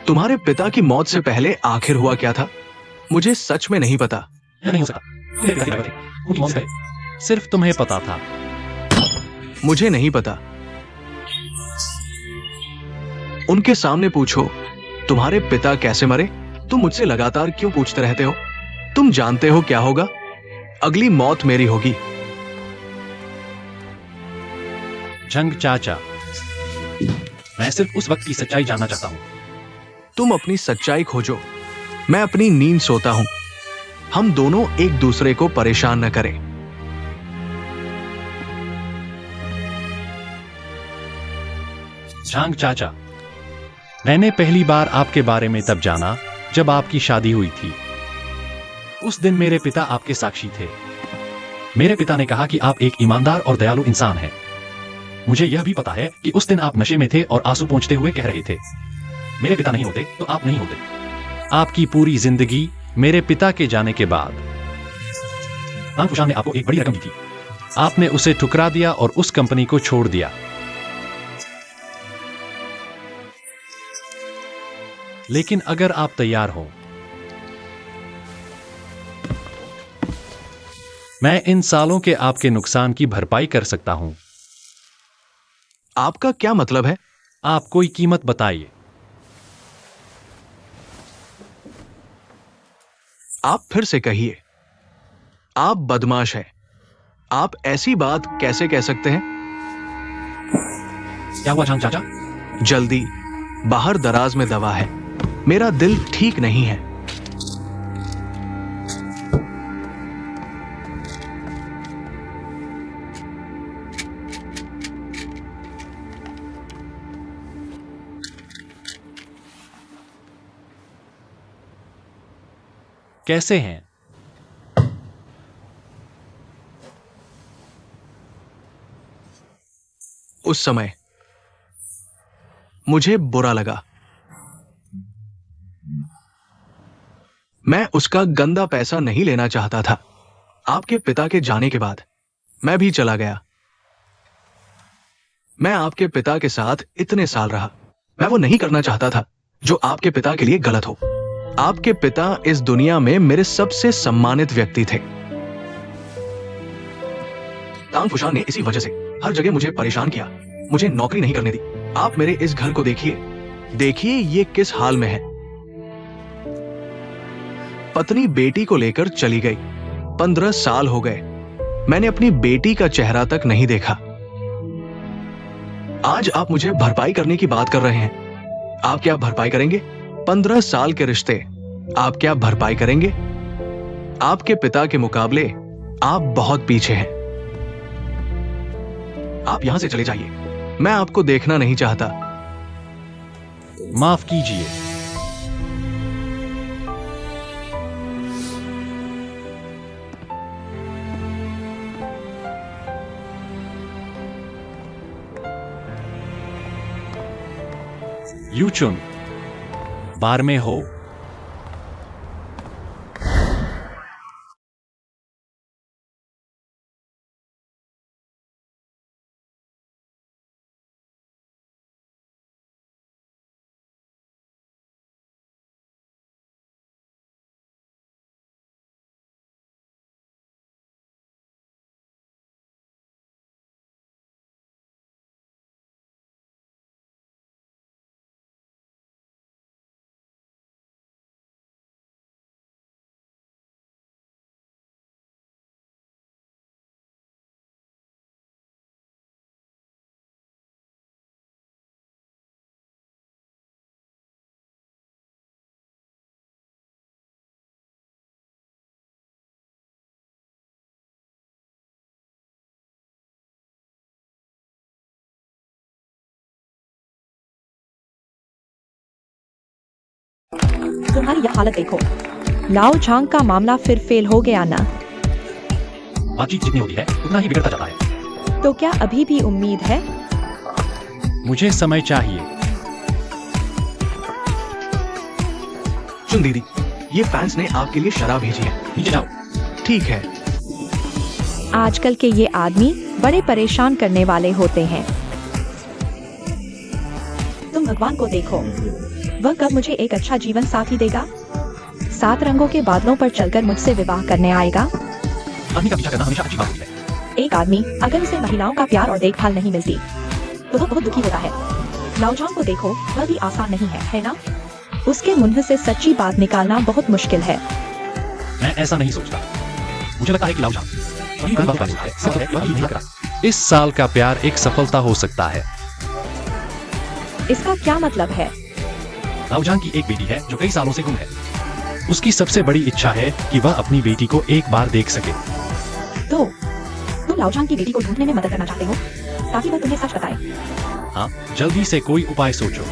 तुम्हारे पिता की मौत से पहले आखिर हुआ क्या था? मुझे सच में नहीं पता। यह नहीं हो सकता। मेरे पिता की ड्राइवर थे, उनकी मौत से पहले सिर्फ तुम्हें पता था। मुझे नहीं पता। उनके सामने पूछो, तुम्हारे पिता कैसे मरे? तुम मुझसे लगातार क्यों पूछते रहते हो? तुम जानते हो क्या होगा? अगली मौत मेरी होगी। झंग चाचा, मैं सिर्फ उस वक्त की सच्चाई जानना चाहता हूं। तुम अपनी सच्चाई खोजो, मैं अपनी नींद सोता हूं। हम दोनों एक दूसरे को परेशान न करें। झांग चाचा, मैंने पहली बार आपके बारे में तब जाना जब आपकी शादी हुई थी। उस दिन मेरे पिता आपके साक्षी थे। मेरे पिता ने कहा कि आप एक ईमानदार और दयालु इंसान हैं। मुझे यह भी पता है कि उस दिन आप नशे में थे और आंसू पोंछते हुए कह रहे थे, मेरे पिता नहीं होते तो आप नहीं होते। आपकी पूरी जिंदगी मेरे पिता के जाने के बाद अंकुशान ने आपको एक बड़ी रकम दी थी। आपने उसे ठुकरा दिया और उस कंपनी को छोड़ दिया। लेकिन अगर आप तैयार हो, मैं इन सालों के आपके नुकसान की भरपाई कर सकता हूं। आपका क्या मतलब है? आप कोई कीमत बताइए। आप फिर से कहिए। आप बदमाश हैं। आप ऐसी बात कैसे कह सकते हैं? क्या हुआ झांग चाचा? जल्दी, बाहर दराज में दवा है। मेरा दिल ठीक नहीं है। कैसे हैं? उस समय मुझे बुरा लगा। मैं उसका गंदा पैसा नहीं लेना चाहता था। आपके पिता के जाने के बाद मैं भी चला गया। मैं आपके पिता के साथ इतने साल रहा। मैं वो नहीं करना चाहता था जो आपके पिता के लिए गलत हो। आपके पिता इस दुनिया में मेरे सबसे सम्मानित व्यक्ति थे। तांगफुशान ने इसी वजह से हर जगह मुझे परेशान किया, मुझे नौकरी नहीं करने दी। आप मेरे इस घर को देखिए, देखिए ये किस हाल में है। पत्नी बेटी को लेकर चली गई। 15 साल हो गए, मैंने अपनी बेटी का चेहरा तक नहीं देखा। आज आप मुझे भरपाई करने की बात कर रहे हैं। आप क्या भरपाई करेंगे? 15 साल के रिश्ते आप क्या भरपाई करेंगे? आपके पिता के मुकाबले आप बहुत पीछे हैं। आप यहां से चले जाइए, मैं आपको देखना नहीं चाहता। माफ कीजिए। यूचुन, बार में हो। तुम्हारी यह हालत देखो। लाओ झांग का मामला फिर फेल हो गया ना? बातचीत जितनी होती है उतना ही बिगड़ता जाता है। तो क्या अभी भी उम्मीद है? मुझे समय चाहिए। चुन दीदी, ये फैंस ने आपके लिए शराब भेजी है। नीचे जाओ। ठीक है। आजकल के ये आदमी बड़े परेशान करने वाले होते हैं। तुम भगवान को देखो, वह कब मुझे एक अच्छा जीवन साथी देगा? 7 रंगों के बादलों पर चलकर मुझसे विवाह करने आएगा। आदमी का पीछा करना हमेशा अच्छी बात होती है। एक आदमी अगर उसे महिलाओं का प्यार और देखभाल नहीं मिलती तो वह बहुत दुखी होता है। लाओझांग को देखो, वह भी आसान नहीं है ना? उसके मुंह से सच्ची बात निकालना बहुत मुश्किल है। मैं ऐसा नहीं सोचता। मुझे लगता है कि लाओझांग कभी कभी बात है, सच है, वह नहीं करा। इस साल का प्यार एक सफलता हो सकता है। इसका क्या मतलब है? लाओझांग की एक बेटी है जो कई सालों से गुम है। उसकी सबसे बड़ी इच्छा है कि वह अपनी बेटी को एक बार देख सके। तो तुम लाओझांग की बेटी को ढूंढने में मदद करना चाहते हो ताकि वह तुम्हें सच बताए? हाँ, जल्दी से कोई उपाय सोचो।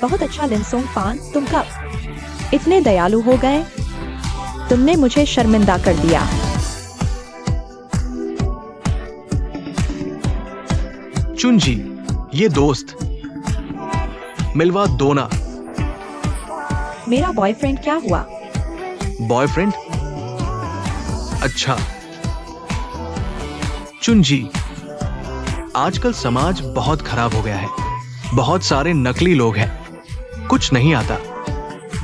बहुत अच्छा लिनसोंग फान, तुम कब इतने दयालु हो गए? तुमने मुझे शर्मिंदा कर दिया। चुनजी, ये दोस्त मिलवा दो ना। मेरा बॉयफ्रेंड क्या हुआ? बॉयफ्रेंड? अच्छा। चुनजी, आजकल समाज बहुत खराब हो गया है। बहुत सारे नकली लोग हैं। कुछ नहीं आता,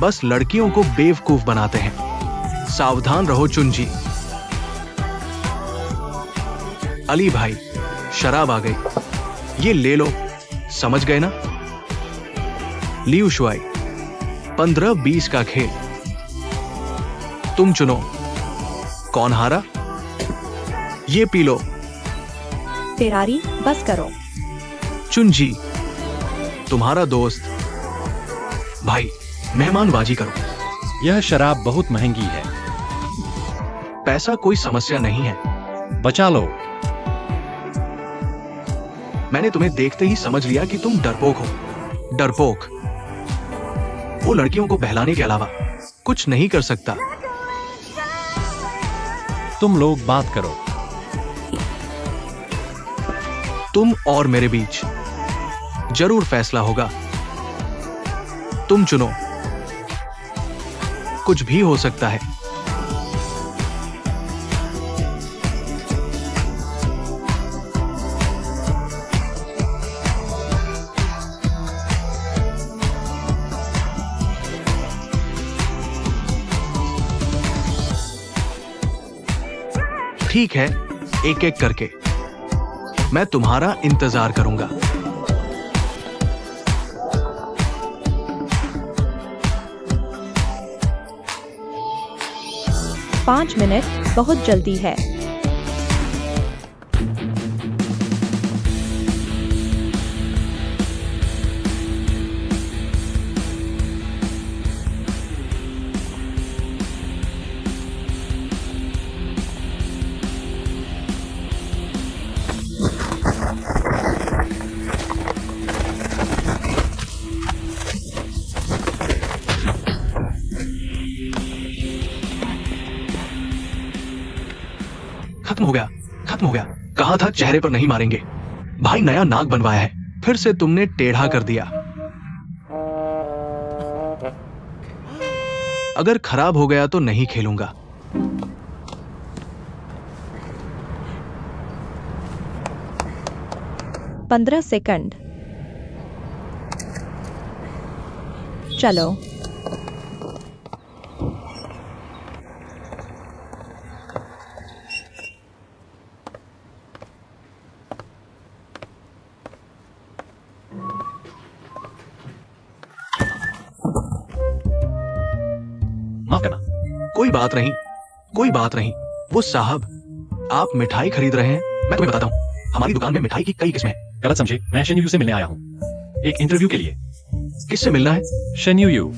बस लड़कियों को बेवकूफ बनाते हैं। सावधान रहो चुनजी। अली भाई, शराब आ गई, ये ले लो। समझ गए ना? लियू शुआई, 15-20 का खेल। तुम चुनो, कौन हारा? ये पी लो। फेरारी, बस करो। चुनजी, तुम्हारा दोस्त। भाई, मेहमानबाजी करो। यह शराब बहुत महंगी है। पैसा कोई समस्या नहीं है। बचा लो। मैंने तुम्हें देखते ही समझ लिया कि तुम डरपोक हो। डरपोक। वो लड़कियों को बहलाने के अलावा कुछ नहीं कर सकता। तुम लोग बात करो। तुम और मेरे बीच जरूर फैसला होगा। तुम चुनो, कुछ भी हो सकता है। ठीक है, एक एक करके। मैं तुम्हारा इंतजार करूंगा। 5 मिनट बहुत जल्दी है। खत्म हो गया, खत्म हो गया। कहा था चेहरे पर नहीं मारेंगे। भाई नया नाक बनवाया है, फिर से तुमने टेढ़ा कर दिया। अगर खराब हो गया तो नहीं खेलूंगा। पंद्रह सेकंड। चलो। माफ करना। कोई बात नहीं, कोई बात नहीं। वो साहब, आप मिठाई खरीद रहे हैं? मैं तुम्हें बताता हूँ, हमारी दुकान में मिठाई की कई किस्में हैं। गलत समझे, मैं शेन यू से मिलने आया हूँ, एक इंटरव्यू के लिए। किससे मिलना है? शेन यू,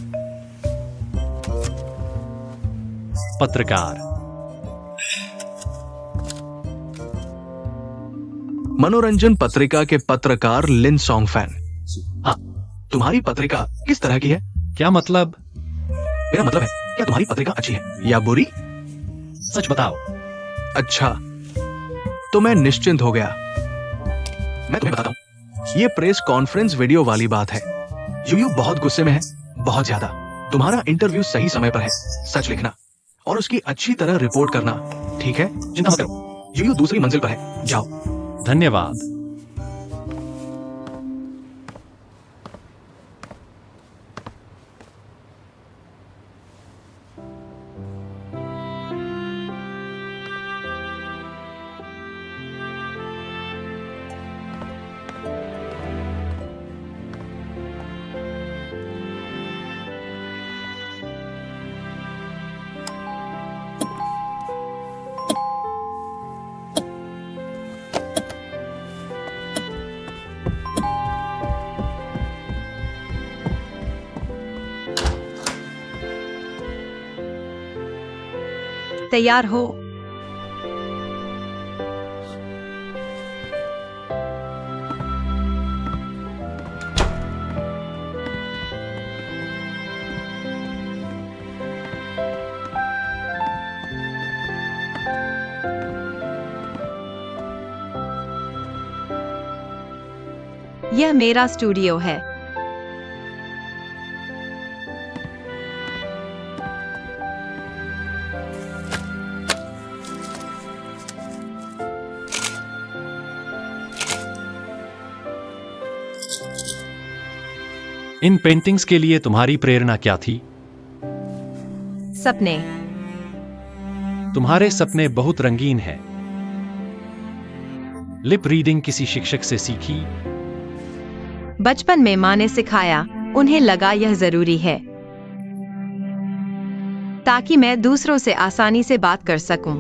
पत्रकार। मनोरंजन पत्रिका के पत्रकार लिन सॉन्ग फैन। हाँ। तुम्हारी पत्रिका किस तरह की है? क्या मतलब? मेरा मतलब है, क्या तुम्हारी पत्रिका अच्छी है या बुरी? सच बताओ। अच्छा, तो मैं निश्चिंत हो गया। मैं तुम्हें बताता हूँ, ये प्रेस कॉन्फ्रेंस वीडियो वाली बात है। यूयू बहुत गुस्से में है, बहुत ज्यादा। तुम्हारा इंटरव्यू सही समय पर है, सच लिखना और उसकी अच्छी तरह रिपोर्ट करना, ठीक है? चिंता मत करो। यूयू दूसरी मंजिल पर है, जाओ। धन्यवाद। तैयार हो? यह मेरा स्टूडियो है। इन पेंटिंग्स के लिए तुम्हारी प्रेरणा क्या थी? सपने। तुम्हारे सपने बहुत रंगीन हैं। लिप रीडिंग किसी शिक्षक से सीखी? बचपन में माँ ने सिखाया, उन्हें लगा यह जरूरी है ताकि मैं दूसरों से आसानी से बात कर सकूं।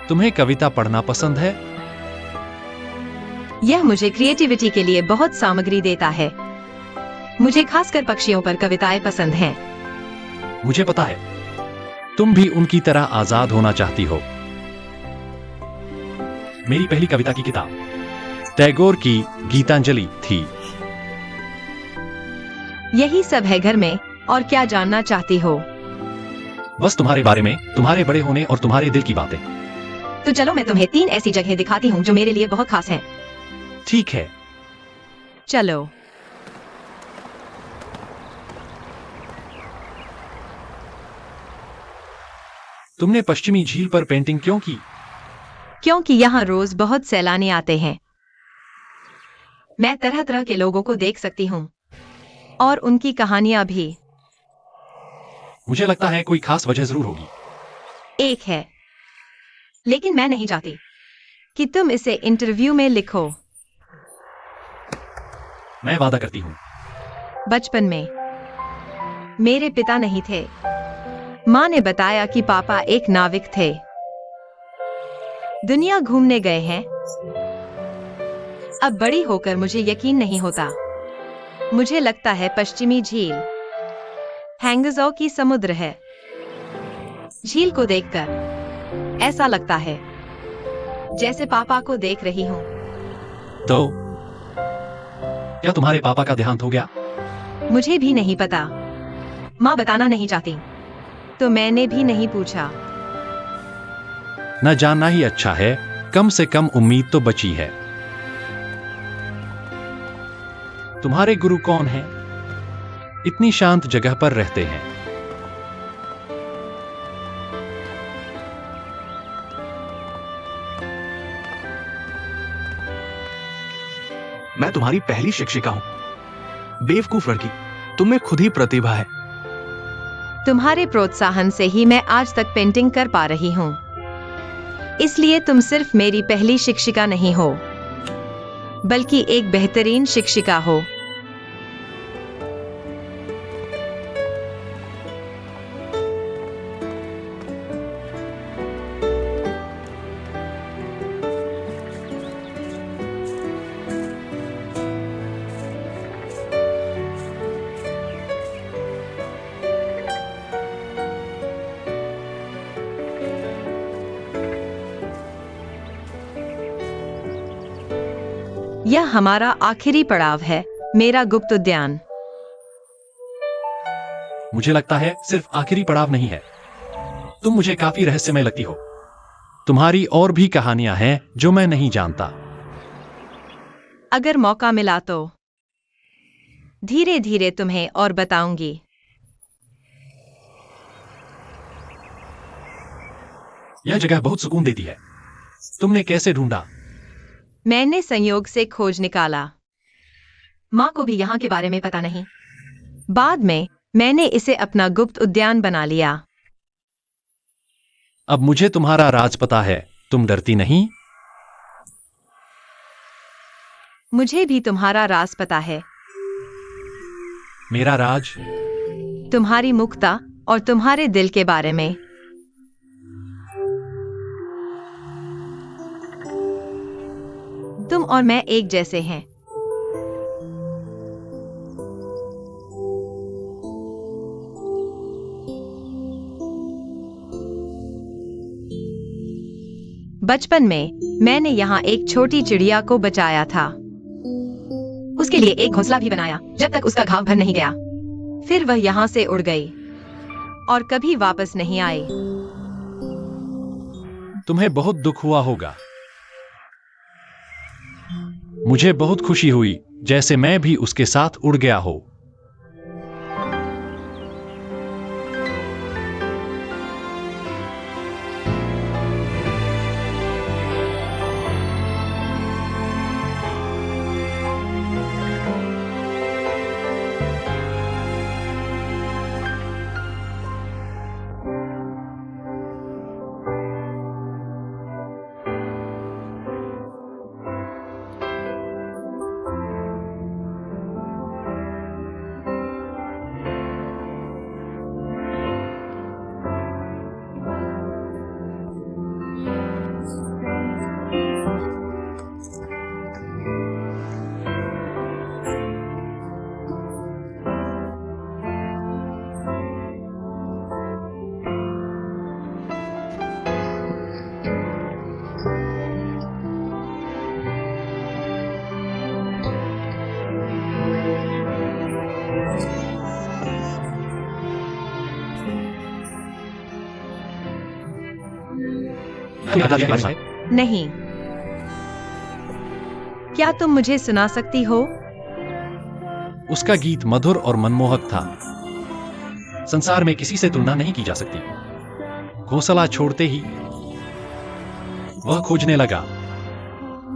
तुम्हें कविता पढ़ना पसंद है? यह मुझे क्रिएटिविटी के लिए बहुत सामग्री देता है। मुझे खासकर पक्षियों पर कविताएं पसंद हैं। मुझे पता है, तुम भी उनकी तरह आजाद होना चाहती हो। मेरी पहली कविता की किताब टैगोर की गीतांजलि थी। यही सब है घर में, और क्या जानना चाहती हो? बस तुम्हारे बारे में, तुम्हारे बड़े होने और तुम्हारे दिल की बातें। तो चलो मैं तुम्हें 3 ऐसी जगह दिखाती हूँ जो मेरे लिए बहुत खास हैं। ठीक है। चलो। तुमने पश्चिमी झील पर पेंटिंग क्यों की? क्योंकि यहाँ रोज बहुत सैलानी आते हैं। मैं तरह तरह के लोगों को देख सकती हूँ और उनकी कहानियां भी। मुझे लगता है कोई खास वजह जरूर होगी। एक है, लेकिन मैं नहीं चाहती कि तुम इसे इंटरव्यू में लिखो। मैं वादा करती हूँ। बचपन में मेरे पिता नहीं थे। माँ ने बताया कि पापा एक नाविक थे, दुनिया घूमने गए हैं। अब बड़ी होकर मुझे यकीन नहीं होता। मुझे लगता है पश्चिमी झील हैंगज़ो की समुद्र है। झील को देखकर ऐसा लगता है जैसे पापा को देख रही हूँ। तो क्या तुम्हारे पापा का देहांत हो गया? मुझे भी नहीं पता। माँ बताना नहीं चाहती, तो मैंने भी नहीं पूछा। न जानना ही अच्छा है, कम से कम उम्मीद तो बची है। तुम्हारे गुरु कौन हैं? इतनी शांत जगह पर रहते हैं। मैं तुम्हारी पहली शिक्षिका हूं। बेवकूफ लड़की, तुम में खुद ही प्रतिभा है। तुम्हारे प्रोत्साहन से ही मैं आज तक पेंटिंग कर पा रही हूँ। इसलिए तुम सिर्फ मेरी पहली शिक्षिका नहीं हो, बल्कि एक बेहतरीन शिक्षिका हो। यह हमारा आखिरी पड़ाव है, मेरा गुप्त उद्यान। मुझे लगता है सिर्फ आखिरी पड़ाव नहीं है। तुम मुझे काफी रहस्यमय लगती हो। तुम्हारी और भी कहानियां हैं जो मैं नहीं जानता। अगर मौका मिला तो धीरे धीरे तुम्हें और बताऊंगी। यह जगह बहुत सुकून देती है। तुमने कैसे ढूंढा? मैंने संयोग से खोज निकाला। माँ को भी यहाँ के बारे में पता नहीं। बाद में मैंने इसे अपना गुप्त उद्यान बना लिया। अब मुझे तुम्हारा राज पता है। तुम डरती नहीं? मुझे भी तुम्हारा राज पता है। मेरा राज? तुम्हारी मुक्ता और तुम्हारे दिल के बारे में। तुम और मैं एक जैसे हैं। बचपन में मैंने यहाँ एक छोटी चिड़िया को बचाया था। उसके लिए एक घोंसला भी बनाया जब तक उसका घाव भर नहीं गया। फिर वह यहाँ से उड़ गई और कभी वापस नहीं आई। तुम्हें बहुत दुख हुआ होगा। मुझे बहुत खुशी हुई, जैसे मैं भी उसके साथ उड़ गया हो। नहीं। क्या तुम मुझे सुना सकती हो? उसका गीत मधुर और मनमोहक था। संसार में किसी से तुलना नहीं की जा सकती। घोंसला छोड़ते ही वह खोजने लगा,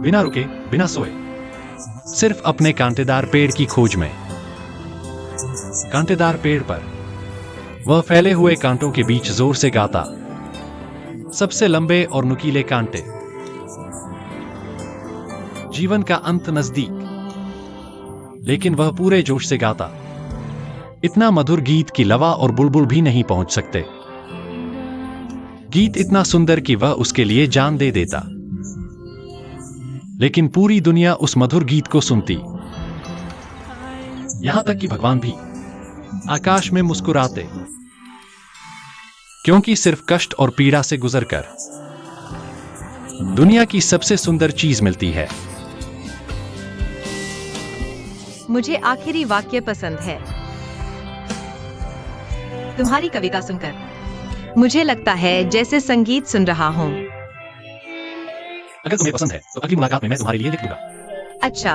बिना रुके, बिना सोए, सिर्फ अपने कांटेदार पेड़ की खोज में। कांटेदार पेड़ पर वह फैले हुए कांटों के बीच जोर से गाता, सबसे लंबे और नुकीले कांटे, जीवन का अंत नजदीक। लेकिन वह पूरे जोश से गाता, इतना मधुर गीत कि लवा और बुलबुल भी नहीं पहुंच सकते। गीत इतना सुंदर कि वह उसके लिए जान दे देता। लेकिन पूरी दुनिया उस मधुर गीत को सुनती, यहां तक कि भगवान भी आकाश में मुस्कुराते। क्योंकि सिर्फ कष्ट और पीड़ा से गुजरकर दुनिया की सबसे सुंदर चीज मिलती है। मुझे आखिरी वाक्य पसंद है। तुम्हारी कविता सुनकर मुझे लगता है जैसे संगीत सुन रहा हूँ। अगर तुम्हें पसंद है तो अगली मुलाकात में मैं तुम्हारे लिए लिख दूंगा। अच्छा,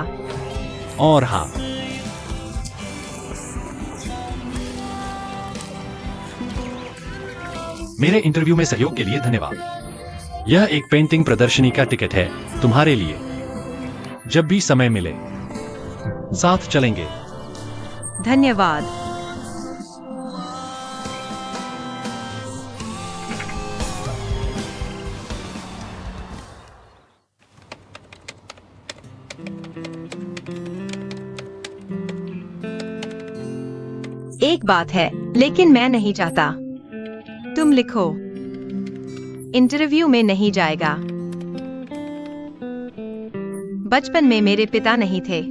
और हाँ, मेरे इंटरव्यू में सहयोग के लिए धन्यवाद। यह एक पेंटिंग प्रदर्शनी का टिकट है तुम्हारे लिए। जब भी समय मिले साथ चलेंगे। धन्यवाद। एक बात है, लेकिन मैं नहीं चाहता तुम लिखो। इंटरव्यू में नहीं जाएगा। बचपन में मेरे पिता नहीं थे।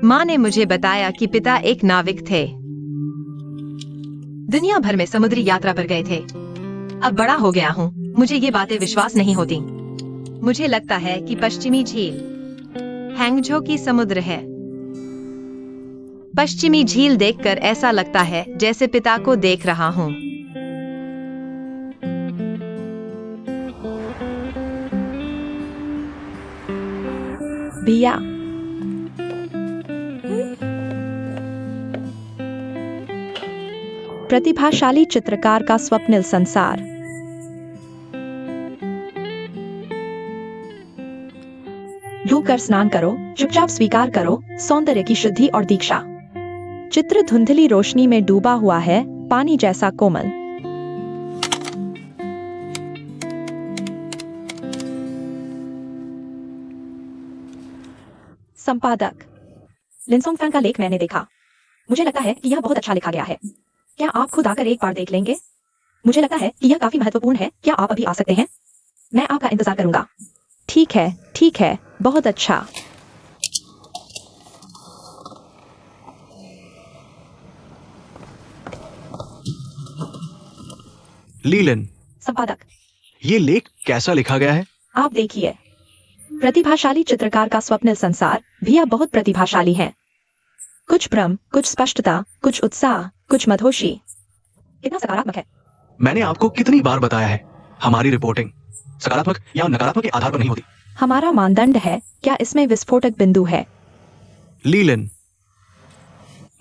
माँ ने मुझे बताया कि पिता एक नाविक थे। दुनिया भर में समुद्री यात्रा पर गए थे। अब बड़ा हो गया हूँ, मुझे ये बातें विश्वास नहीं होती। मुझे लगता है कि पश्चिमी झील हैंगझो की समुद्र है। पश्चिमी झील देखकर ऐसा लगता है जैसे पिता को देख रहा हूँ। भैया, प्रतिभाशाली चित्रकार का स्वप्निल संसार। यूं स्नान करो, चुपचाप स्वीकार करो सौंदर्य की शुद्धि और दीक्षा। चित्र धुंधली रोशनी में डूबा हुआ है, पानी जैसा कोमल। संपादक, लिनसोंग फैंग का लेख मैंने देखा। मुझे लगता है कि यह बहुत अच्छा लिखा गया है। क्या आप खुद आकर एक बार देख लेंगे? मुझे लगता है कि यह काफी महत्वपूर्ण है। क्या आप अभी आ सकते हैं? मैं आपका इंतजार करूंगा। ठीक है, बहुत अच्छा। लीलन, संपादक, ये लेख कैसा लिखा गया है? आप देखिए। प्रतिभाशाली चित्रकार का स्वप्निल संसार। भैया बहुत प्रतिभाशाली हैं। कुछ भ्रम, कुछ स्पष्टता, कुछ उत्साह, कुछ मधोशी। कितना सकारात्मक है। मैंने आपको कितनी बार बताया है, हमारी रिपोर्टिंग सकारात्मक या नकारात्मक के आधार पर नहीं होती। हमारा मानदंड है, क्या इसमें विस्फोटक बिंदु है? लीलन,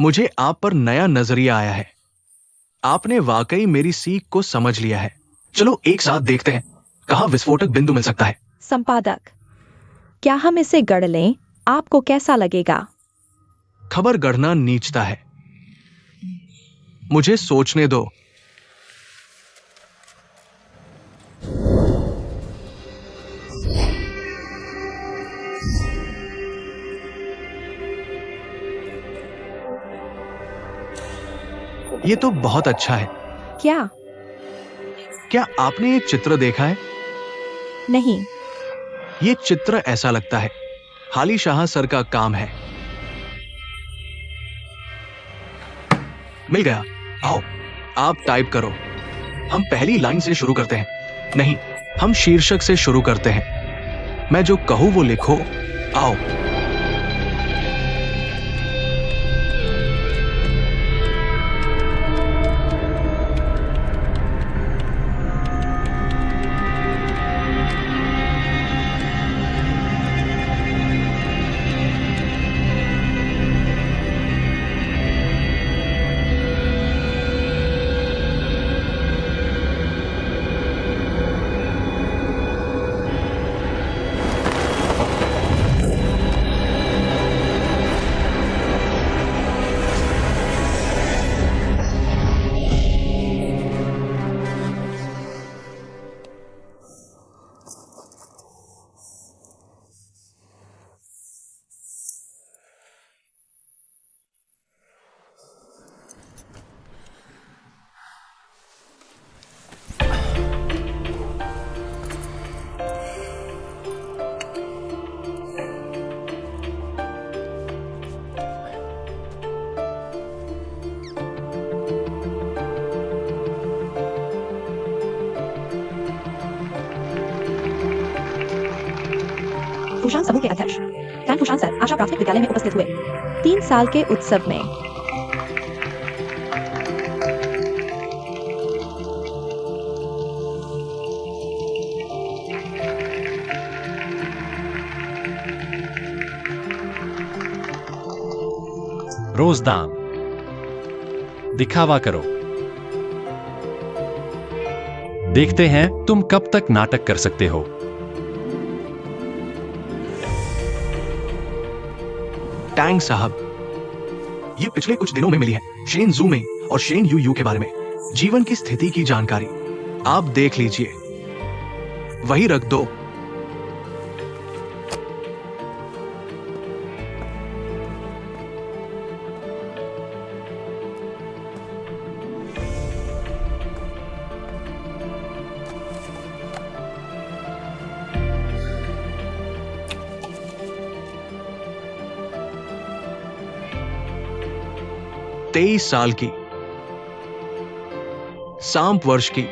मुझे आप पर नया नजरिया आया है। आपने वाकई मेरी सीख को समझ लिया है। चलो एक साथ देखते हैं कहाँ विस्फोटक बिंदु मिल सकता है। संपादक, क्या हम इसे गढ़ लें? आपको कैसा लगेगा? खबर गढ़ना नीचता है। मुझे सोचने दो। ये तो बहुत अच्छा है। क्या आपने ये चित्र देखा है? नहीं। ये चित्र ऐसा लगता है हाली शाह सर का काम है। मिल गया। आओ, आप टाइप करो। हम पहली लाइन से शुरू करते हैं। नहीं, हम शीर्षक से शुरू करते हैं। मैं जो कहूं वो लिखो। आओ। कुशांग समूह के अध्यक्ष टैन कुशांग सर आशा प्राथमिक विद्यालय में उपस्थित हुए। 3 साल के उत्सव में रोजदान दिखावा करो। देखते हैं तुम कब तक नाटक कर सकते हो। टैंग साहब, ये पिछले कुछ दिनों में मिली है शेन जू में और शेन यू के बारे में जीवन की स्थिति की जानकारी। आप देख लीजिए, वही रख दो। तेईस साल की, सांप वर्ष की,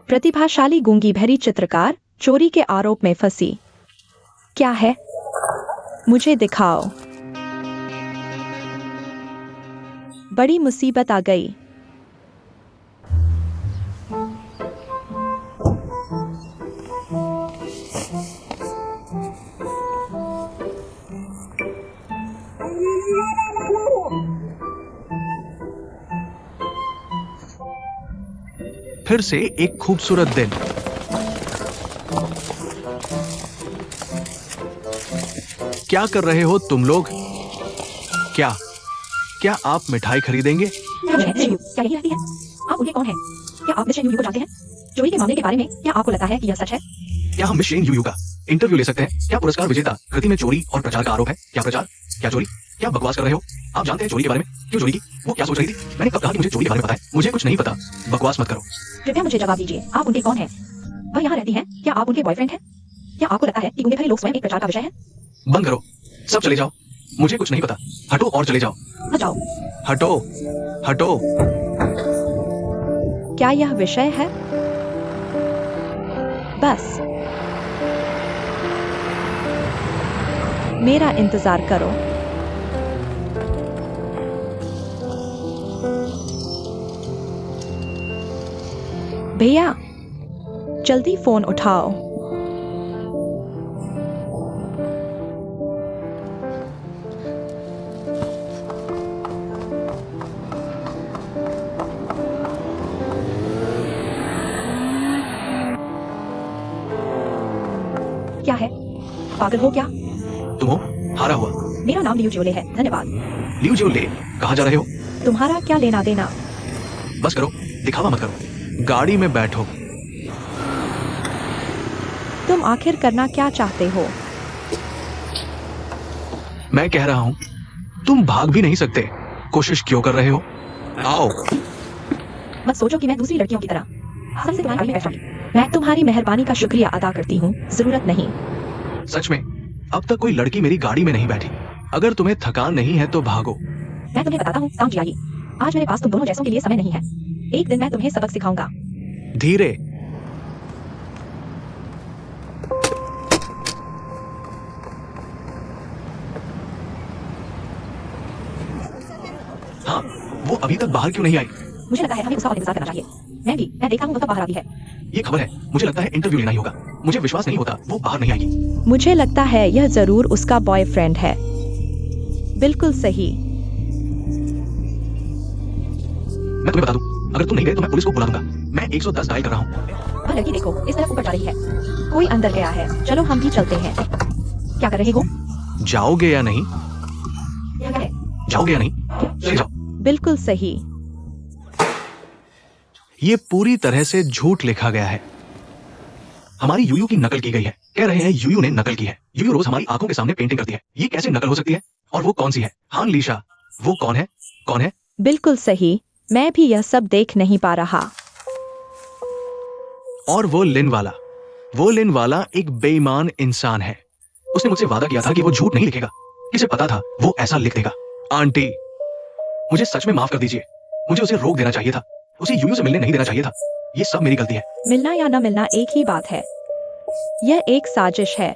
प्रतिभाशाली गूंगी बहरी चित्रकार चोरी के आरोप में फंसी। क्या है? मुझे दिखाओ। बड़ी मुसीबत आ गई। फिर से एक खूबसूरत दिन। क्या कर रहे हो तुम लोग? क्या क्या आप मिठाई खरीदेंगे? क्या यही रहती है? आप उनके कौन हैं? क्या आप मिस्टर यूयू को जानते हैं? चोरी के मामले के बारे में क्या आपको लगता है कि यह सच है? क्या हम मिस शेन यू का इंटरव्यू ले सकते हैं? क्या पुरस्कार विजेता कृति में चोरी और प्रचार का आरोप है? क्या प्रचार, क्या चोरी, क्या बकवास कर रहे हो? आप जानते हैं चोरी के बारे में? क्यों चोरी की? वो क्या सोच रही थी? मैंने कब कहा कि मुझे चोरी के बारे में पता है? मुझे कुछ नहीं पता। बकवास मत करो। कृपया मुझे जवाब दीजिए, आप उनके कौन हैं? वह यहाँ रहती हैं? क्या आप उनके बॉयफ्रेंड हैं? क्या आपको लगता है कि गूंगे बहरे लोग स्वयं एक प्रचार का विषय है? बंद करो, सब चले जाओ। मुझे कुछ नहीं पता। हटो और चले जाओ। मत जाओ। हटो, हटो। क्या यह विषय है? बस मेरा इंतजार करो। भैया, जल्दी फोन उठाओ। क्या है? पागल हो क्या? तुम हो हारा हुआ। मेरा नाम लियू जियोले है। धन्यवाद। लियू जियो ले, कहाँ जा रहे हो? तुम्हारा क्या लेना देना? बस करो, दिखावा मत करो। गाड़ी में बैठो। तुम आखिर करना क्या चाहते हो? मैं कह रहा हूं, तुम भाग भी नहीं सकते। कोशिश क्यों कर रहे हो? आओ। मत सोचो कि मैं दूसरी लड़कियों की तरह सबसे तुम्हारी गाड़ी में बैठांगी। मैं तुम्हारी मेहरबानी का शुक्रिया अदा करती हूँ। जरूरत नहीं। सच में अब तक कोई लड़की मेरी गाड़ी में नहीं बैठी। अगर तुम्हें थकान नहीं है तो भागो। मैं तुम्हें बताता हूँ तांजियाई, आज मेरे पास तुम दोनों जैसों के लिए समय नहीं है। एक दिन मैं तुम्हें सबक सिखाऊंगा। धीरे। हाँ, वो अभी तक बाहर क्यों नहीं आई? मुझे लगता है हमें उसका और इंतजार करना चाहिए। मैं देखा हूँ वो कब बाहर आती है। ये खबर है, मुझे लगता है इंटरव्यू लेना ही होगा। मुझे विश्वास नहीं होता वो बाहर नहीं आएगी। मुझे लगता है यह जरूर उसका बॉयफ्रेंड है। बिल्कुल सही। मैं तुम्हें बता दूं, अगर तुम नहीं गए तो मैं पुलिस को बुला दूंगा। मैं 110 डायल कर रहा हूँ। वह लड़की देखो, इस तरफ ऊपर जा रही है। कोई अंदर गया है। चलो हम भी चलते हैं। क्या कर रहे हो? जाओगे या नहीं? यहाँ क्या है? जाओगे या नहीं? चले जाओ। बिल्कुल सही। ये पूरी तरह से झूठ लिखा गया है। हमारी यूयू की नकल की गई है। कह रहे हैं यूयू ने नकल की है। यूयू रोज हमारी आंखों के सामने पेंटिंग करती है। ये कैसे नकल हो सकती है? और वो कौन सी है? हाँ लीशा, वो कौन है? कौन है? बिल्कुल सही, मैं भी यह सब देख नहीं पा रहा। और वो लिन वाला एक बेईमान इंसान है। उसने मुझसे वादा किया था कि वो झूठ नहीं लिखेगा। किसे पता था वो ऐसा लिख देगा। आंटी, मुझे सच में माफ कर दीजिए। मुझे उसे रोक देना चाहिए था। उसे यूयू से मिलने नहीं देना चाहिए था। ये सब मेरी गलती है। मिलना या न मिलना एक ही बात है। यह एक साजिश है।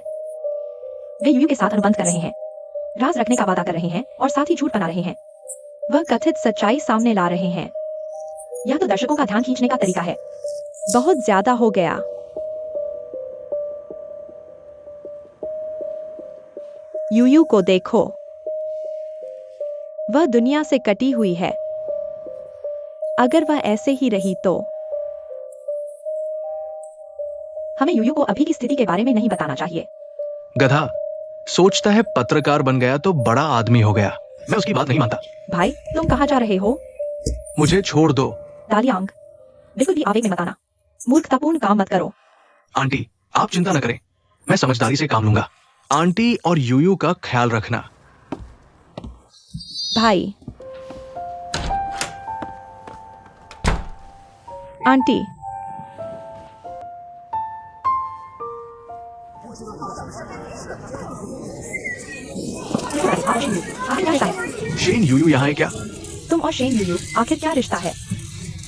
वे यूयू के साथ अनुबंध कर रहे हैं, राज रखने का वादा कर रहे हैं और साथ ही झूठ बना रहे हैं। वह कथित सच्चाई सामने ला रहे हैं। यह तो दर्शकों का ध्यान खींचने का तरीका है। बहुत ज्यादा हो गया। यूयू को देखो, वह दुनिया से कटी हुई है। अगर वह ऐसे ही रही तो हमें यूयू को अभी की स्थिति के बारे में नहीं बताना चाहिए। गधा सोचता है पत्रकार बन गया तो बड़ा आदमी हो गया। मैं उसकी बात नहीं मानता। भाई, तुम कहाँ जा रहे हो? मुझे छोड़ दो। दालियांग, बिल्कुल भी आवेग में मत आना। मूर्खतापूर्ण काम मत करो। आंटी, आप चिंता न करें, मैं समझदारी से काम लूंगा। आंटी और यूयू का ख्याल रखना। भाई, आंटी, आखिर क्या रिश्ता है? शेन यूयू यहाँ है क्या? तुम और शेन यूयू आखिर क्या रिश्ता है?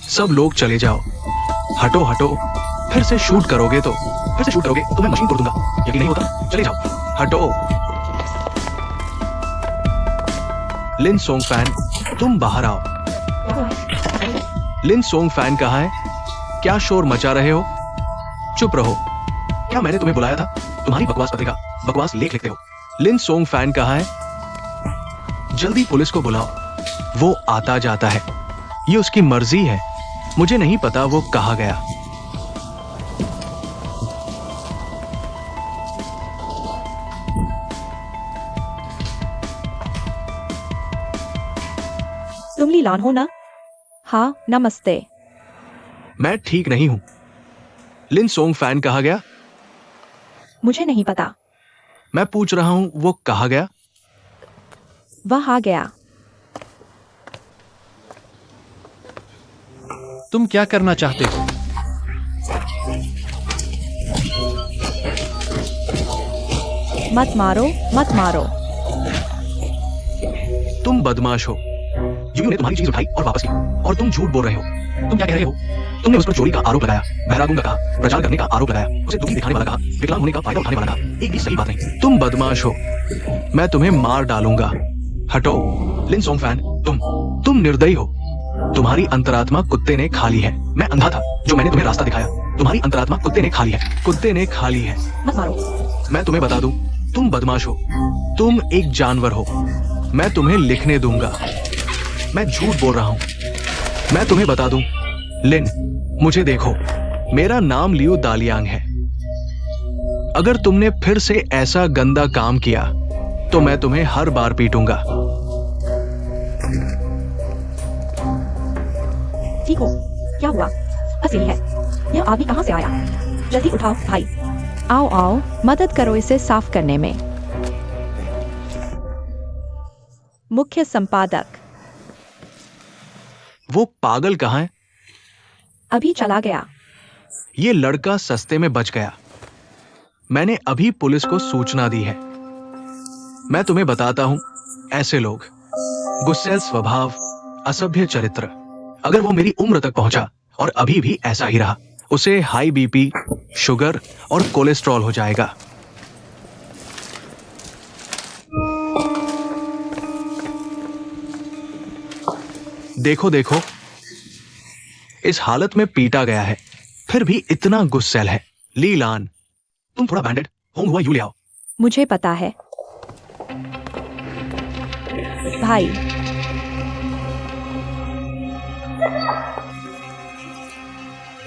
सब लोग चले जाओ। हटो हटो, फिर से शूट करोगे तो मैं मशीन तोड़ दूंगा। यकीन नहीं होता? चले जाओ, हटो। लिन सोंग फैन, तुम बाहर आओ। लिन सोंग फैन कहाँ है? क्या शोर मचा रहे हो? चुप रहो। क्या मैंने तुम्हें बुलाया था? तुम्हारी बकवास पत्रिका बकवास लेख लिखते हो। लिन सोंग फैन कहाँ है? जल्दी पुलिस को बुलाओ। वो आता जाता है, ये उसकी मर्जी है। मुझे नहीं पता वो कहाँ गया। तुम लीलान हो ना? हाँ, नमस्ते। मैं ठीक नहीं हूं। लिन सोंग फैन कहाँ गया? मुझे नहीं पता। मैं पूछ रहा हूं वो कहाँ गया? वह आ गया। तुम क्या करना चाहते हो? मत मारो, मत मारो। तुम बदमाश हो। यूयू ने तुम्हारी चीज उठाई और वापस की, और तुम झूठ बोल रहे हो। तुम क्या कह रहे हो? तुमने उस पर चोरी का आरोप लगाया, बहरागुंगा कहा, प्रचार करने का आरोप लगाया, उसे दुखी दिखाने वाला कहा, विकलांग होने का फायदा उठाने वाला कहा। एक भी सही बात नहीं। तुम बदमाश हो। मैं तुम्हें मार डालूंगा। हटो। लिन सोंग फैन, तुम निर्दयी हो। तुम्हारी अंतरात्मा कुत्ते ने खा ली है। मैं अंधा था जो मैंने तुम्हें रास्ता दिखाया। तुम्हारी अंतरात्मा कुत्ते ने खा ली है। कुत्ते ने खा ली है। मत मारो। मैं तुम्हें बता दूं, तुम बदमाश हो। तुम एक जानवर हो। मैं तुम्हें लिखने दूंगा। मैं झूठ बोल रहा हूं। मैं तुम्हें बता दूं, लिन, मुझे देखो, मेरा नाम लियू दालियांग है। अगर तुमने फिर से ऐसा गंदा काम किया तो मैं तुम्हें हर बार पीटूंगा। ठीक हो? क्या हुआ? असली है। यह आदमी कहाँ से आया? जल्दी उठाओ भाई। आओ आओ, मदद करो इसे साफ करने में। मुख्य संपादक, वो पागल कहाँ है? अभी चला गया। ये लड़का सस्ते में बच गया। मैंने अभी पुलिस को सूचना दी है। मैं तुम्हें बताता हूं, ऐसे लोग, गुस्सैल स्वभाव, असभ्य चरित्र, अगर वो मेरी उम्र तक पहुंचा और अभी भी ऐसा ही रहा, उसे हाई बीपी, शुगर और कोलेस्ट्रॉल हो जाएगा। देखो देखो, इस हालत में पीटा गया है, फिर भी इतना गुस्सैल है। लीलान, तुम थोड़ा बैंडेड होंग हुआ यू ले आओ। मुझे पता है भाई।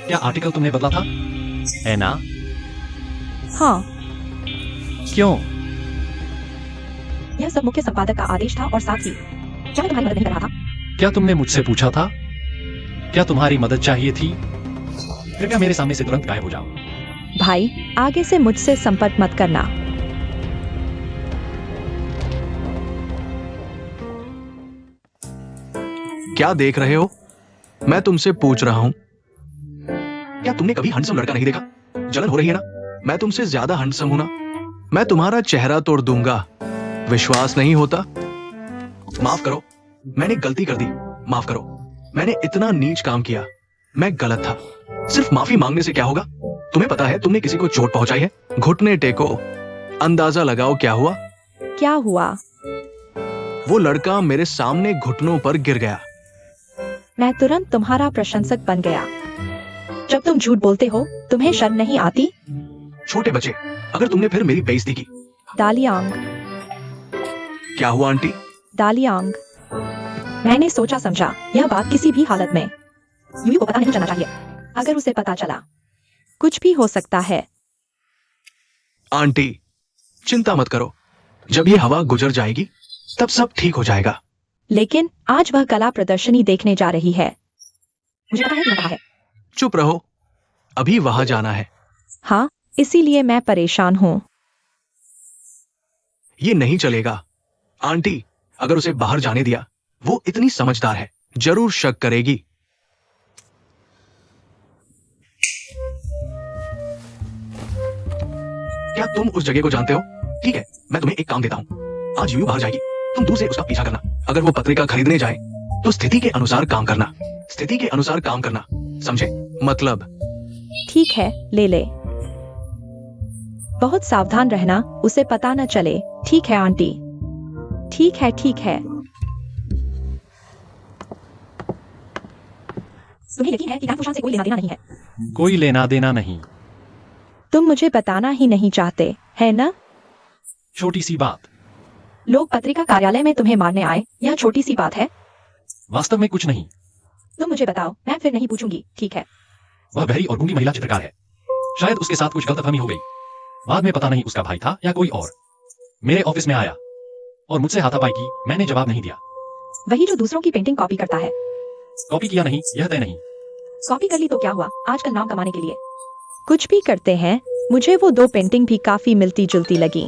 क्या आर्टिकल तुमने बदला था? है ना? हाँ, क्यों? यह सब मुख्य संपादक का आदेश था और साथ ही क्या मैं तुम्हारी मदद नहीं कर रहा था? क्या तुमने मुझसे पूछा था? क्या तुम्हारी मदद चाहिए थी? कृपया मेरे सामने से तुरंत गायब हो जाओ। भाई, आगे से मुझसे संपर्क मत करना। क्या देख रहे हो? मैं तुमसे पूछ रहा हूं। क्या तुमने कभी हंडसम लड़का नहीं देखा? जलन हो रही है ना? मैं तुमसे ज्यादा हंडसम हूं ना? मैं तुम्हारा चेहरा तोड़ दूंगा। विश्वास नहीं होता? माफ करो, मैंने गलती कर दी। माफ करो, मैंने इतना नीच काम किया। मैं गलत था। सिर्फ माफी मांगने से क्या होगा? तुम्हें पता है तुमने किसी को चोट पहुंचाई है? घुटने टेको, अंदाजा लगाओ क्या हुआ? क्या हुआ? वो लड़का मेरे सामने घुटनों पर गिर गया। मैं तुरंत तुम्हारा प्रशंसक बन गया। जब तुम झूठ बोलते हो, तुम्हें शर्म नहीं आती? छोटे बच्चे, अगर तुमने फिर मेरी बेइज्जती की। दालियांग, क्या हुआ आंटी? दालियांग। मैंने सोचा समझा, यह बात किसी भी हालत में यूयू को पता नहीं चलना चाहिए। अगर उसे पता चला, कुछ भी हो सकता है। आंटी, चिंता मत करो। जब ये हवा गुजर जाएगी, तब सब ठीक हो जाएगा। लेकिन आज वह कला प्रदर्शनी देखने जा रही है। मुझे पता है क्या कहा है। चुप रहो, अभी वहां जाना है। हाँ, इसीलिए मैं परेशान हूँ। ये नहीं चलेगा। आंटी, अगर उसे बाहर जाने दिया, वो इतनी समझदार है, जरूर शक करेगी। क्या तुम उस जगह को जानते हो? ठीक है, मैं तुम्हें एक काम देता हूँ। आज यूयू बाहर जाएगी, तुम दूर से उसका पीछा करना। अगर वो पत्रिका खरीदने जाए, तो स्थिति के अनुसार काम करना। स्थिति के अनुसार काम करना, समझे? मतलब ठीक है, ले ले। बहुत सावधान रहना, उसे पता न चले। ठीक है आंटी। ठीक है, ठीक है। तुम्हें यकीन है कि फुशान से कोई लेना देना नहीं है? कोई लेना देना नहीं। तुम मुझे बताना ही नहीं चाहते, है ना? छोटी सी बात। लोग पत्रिका कार्यालय में तुम्हें मारने आए, यह छोटी सी बात है? वास्तव में कुछ नहीं। तुम मुझे बताओ, मैं फिर नहीं पूछूंगी, ठीक है? वह बहरी और गूंगी महिला चित्रकार है। शायद उसके साथ कुछ गलतफहमी हो गई। बाद में पता नहीं उसका भाई था या कोई और। मेरे ऑफिस में आया और मुझसे हाथापाई की। मैंने जवाब नहीं दिया। वही जो दूसरों की पेंटिंग कॉपी करता है। कॉपी किया नहीं, यह तय नहीं। कॉपी कर ली तो क्या हुआ? आजकल नाम कमाने के लिए कुछ भी करते हैं। मुझे वो 2 पेंटिंग भी काफी मिलती जुलती लगी।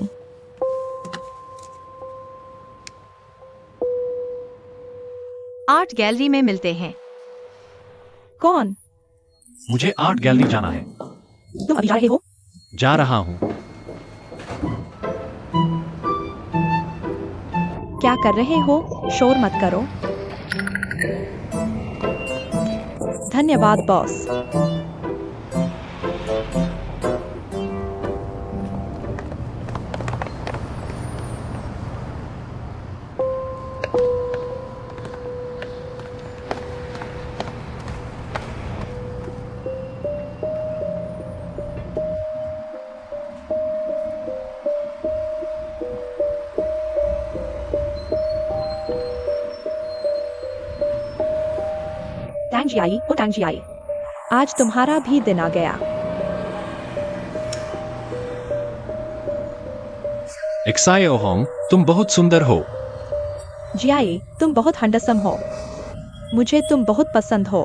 आर्ट गैलरी में मिलते हैं। कौन? मुझे आर्ट गैलरी जाना है। तुम अभी जा रहे हो? जा रहा हूँ। क्या कर रहे हो? शोर मत करो। धन्यवाद बॉस। टैंजियाई, ओ टैंजियाई, आज तुम्हारा भी दिन आ गया। एक्साए ओहोंग, तुम बहुत सुंदर हो। जियाई, तुम बहुत हंडसम हो। मुझे तुम बहुत पसंद हो।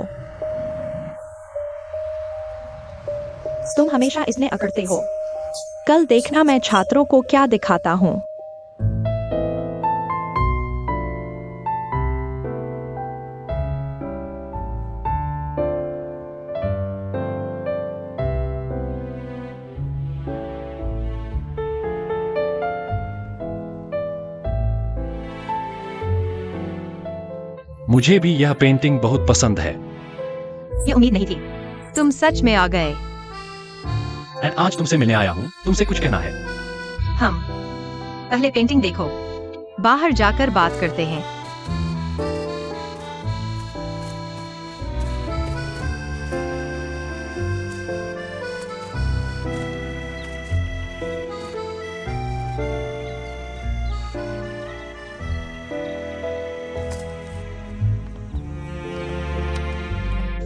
तुम हमेशा इतने अकड़ते हो। कल देखना मैं छात्रों को क्या दिखाता हूँ। मुझे भी यह पेंटिंग बहुत पसंद है। ये उम्मीद नहीं थी। तुम सच में आ गए। एंड आज तुमसे मिलने आया हूँ, तुमसे कुछ कहना है। हम पहले पेंटिंग देखो, बाहर जाकर बात करते हैं।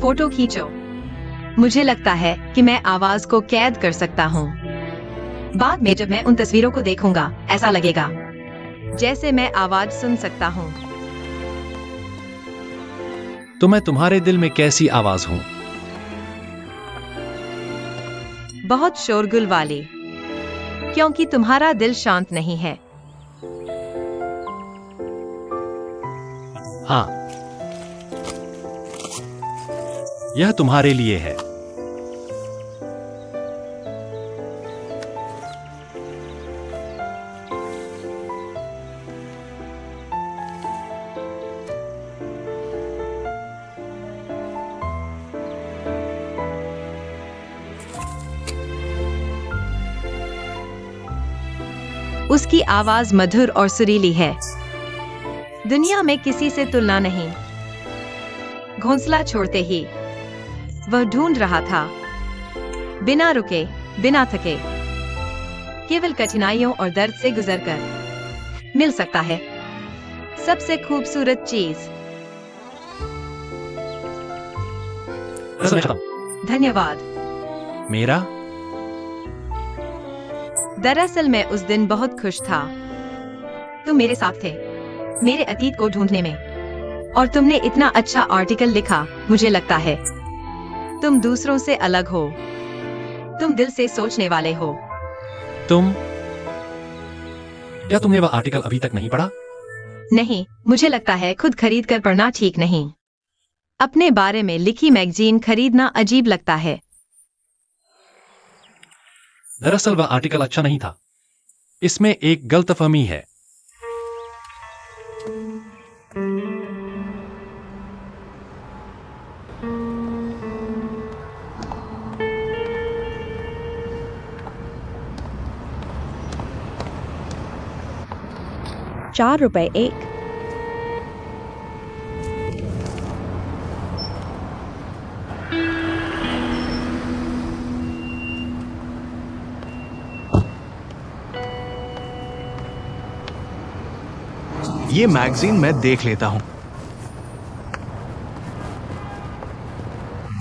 फोटो खींचो। मुझे लगता है कि मैं आवाज को कैद कर सकता हूँ। बाद में जब मैं उन तस्वीरों को देखूंगा, ऐसा लगेगा जैसे मैं आवाज सुन सकता हूँ। तो मैं तुम्हारे दिल में कैसी आवाज हूं? बहुत शोरगुल वाली, क्योंकि तुम्हारा दिल शांत नहीं है। हाँ, यह तुम्हारे लिए है। उसकी आवाज मधुर और सुरीली है, दुनिया में किसी से तुलना नहीं। घोंसला छोड़ते ही वह ढूंढ रहा था, बिना रुके, बिना थके, केवल कठिनाइयों और दर्द से गुजरकर मिल सकता है सबसे खूबसूरत चीज। रसल खत्म। धन्यवाद। मेरा दरअसल मैं उस दिन बहुत खुश था। तुम मेरे साथ थे, मेरे अतीत को ढूंढने में, और तुमने इतना अच्छा आर्टिकल लिखा। मुझे लगता है तुम दूसरों से अलग हो, तुम दिल से सोचने वाले हो। क्या तुमने वह आर्टिकल अभी तक नहीं पढ़ा? नहीं, मुझे लगता है खुद खरीद कर पढ़ना ठीक नहीं। अपने बारे में लिखी मैगजीन खरीदना अजीब लगता है। दरअसल वह आर्टिकल अच्छा नहीं था, इसमें एक गलतफहमी है। ₹4 एक। ये मैगजीन मैं देख लेता हूं।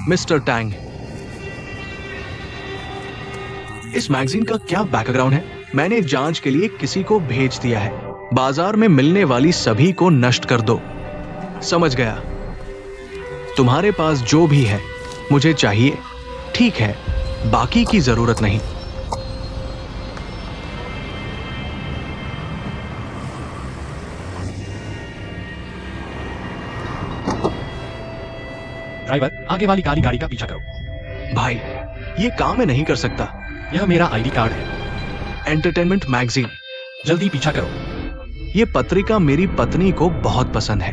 मिस्टर टैंग, इस मैगजीन का क्या बैकग्राउंड है? मैंने जांच के लिए किसी को भेज दिया है। बाजार में मिलने वाली सभी को नष्ट कर दो। समझ गया। तुम्हारे पास जो भी है मुझे चाहिए, ठीक है, बाकी की जरूरत नहीं। ड्राइवर, आगे वाली काली गाड़ी का पीछा करो। भाई, ये काम मैं नहीं कर सकता। यह मेरा आईडी कार्ड है। Entertainment magazine. जल्दी पीछा करो। ये पत्रिका मेरी पत्नी को बहुत पसंद है।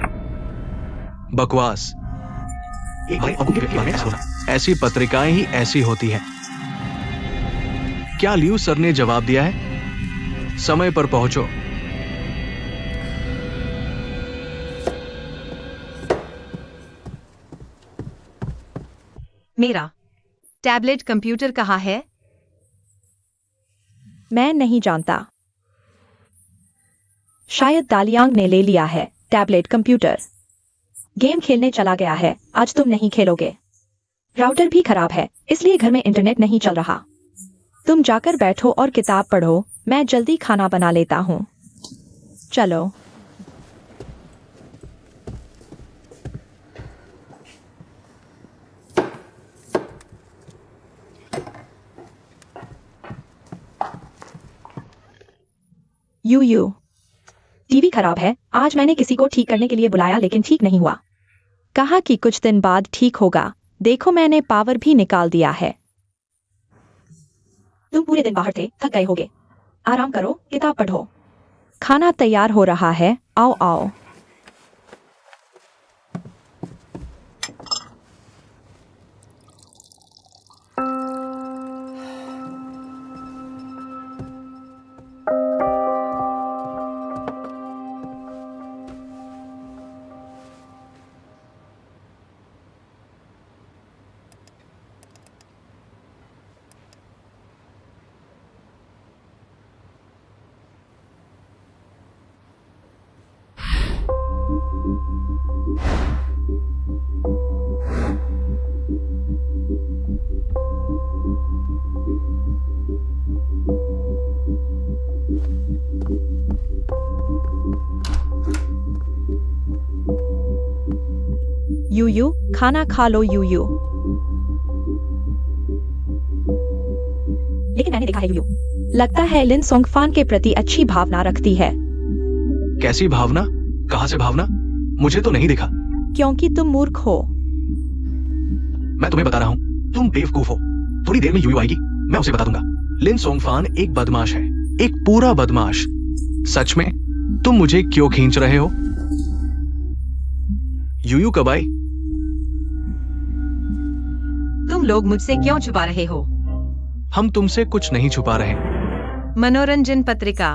बकवास। ऐसी पत्रिकाएं ही ऐसी होती हैं। क्या लियू सर ने जवाब दिया है? समय पर पहुंचो। मेरा टैबलेट कंप्यूटर कहाँ है? मैं नहीं जानता। शायद दालियांग ने ले लिया है टैबलेट कंप्यूटर। गेम खेलने चला गया है। आज तुम नहीं खेलोगे। राउटर भी खराब है, इसलिए घर में इंटरनेट नहीं चल रहा। तुम जाकर बैठो और किताब पढ़ो। मैं जल्दी खाना बना लेता हूँ। चलो। यू टीवी खराब है। आज मैंने किसी को ठीक करने के लिए बुलाया, लेकिन ठीक नहीं हुआ। कहा कि कुछ दिन बाद ठीक होगा। देखो, मैंने पावर भी निकाल दिया है। तुम पूरे दिन बाहर थे, थक गए होगे। आराम करो, किताब पढ़ो। खाना तैयार हो रहा है। आओ आओ। यूयू, खाना खा लो यूयू। लेकिन मैंने देखा है यूयू, लगता है लिन सोंगफान के प्रति अच्छी भावना रखती है। कैसी भावना? कहां से भावना? मुझे तो नहीं दिखा। क्योंकि तुम मूर्ख हो। मैं तुम्हें बता रहा हूं, तुम बेवकूफ हो। थोड़ी देर में यूयू आएगी, मैं उसे बता दूंगा। लिन सोंगफान एक बदमाश है, एक पूरा बदमाश। सच में तुम मुझे क्यों खींच रहे हो? यूयू कब आई? तुम लोग मुझसे क्यों छुपा रहे हो? हम तुमसे कुछ नहीं छुपा रहे। मनोरंजन पत्रिका।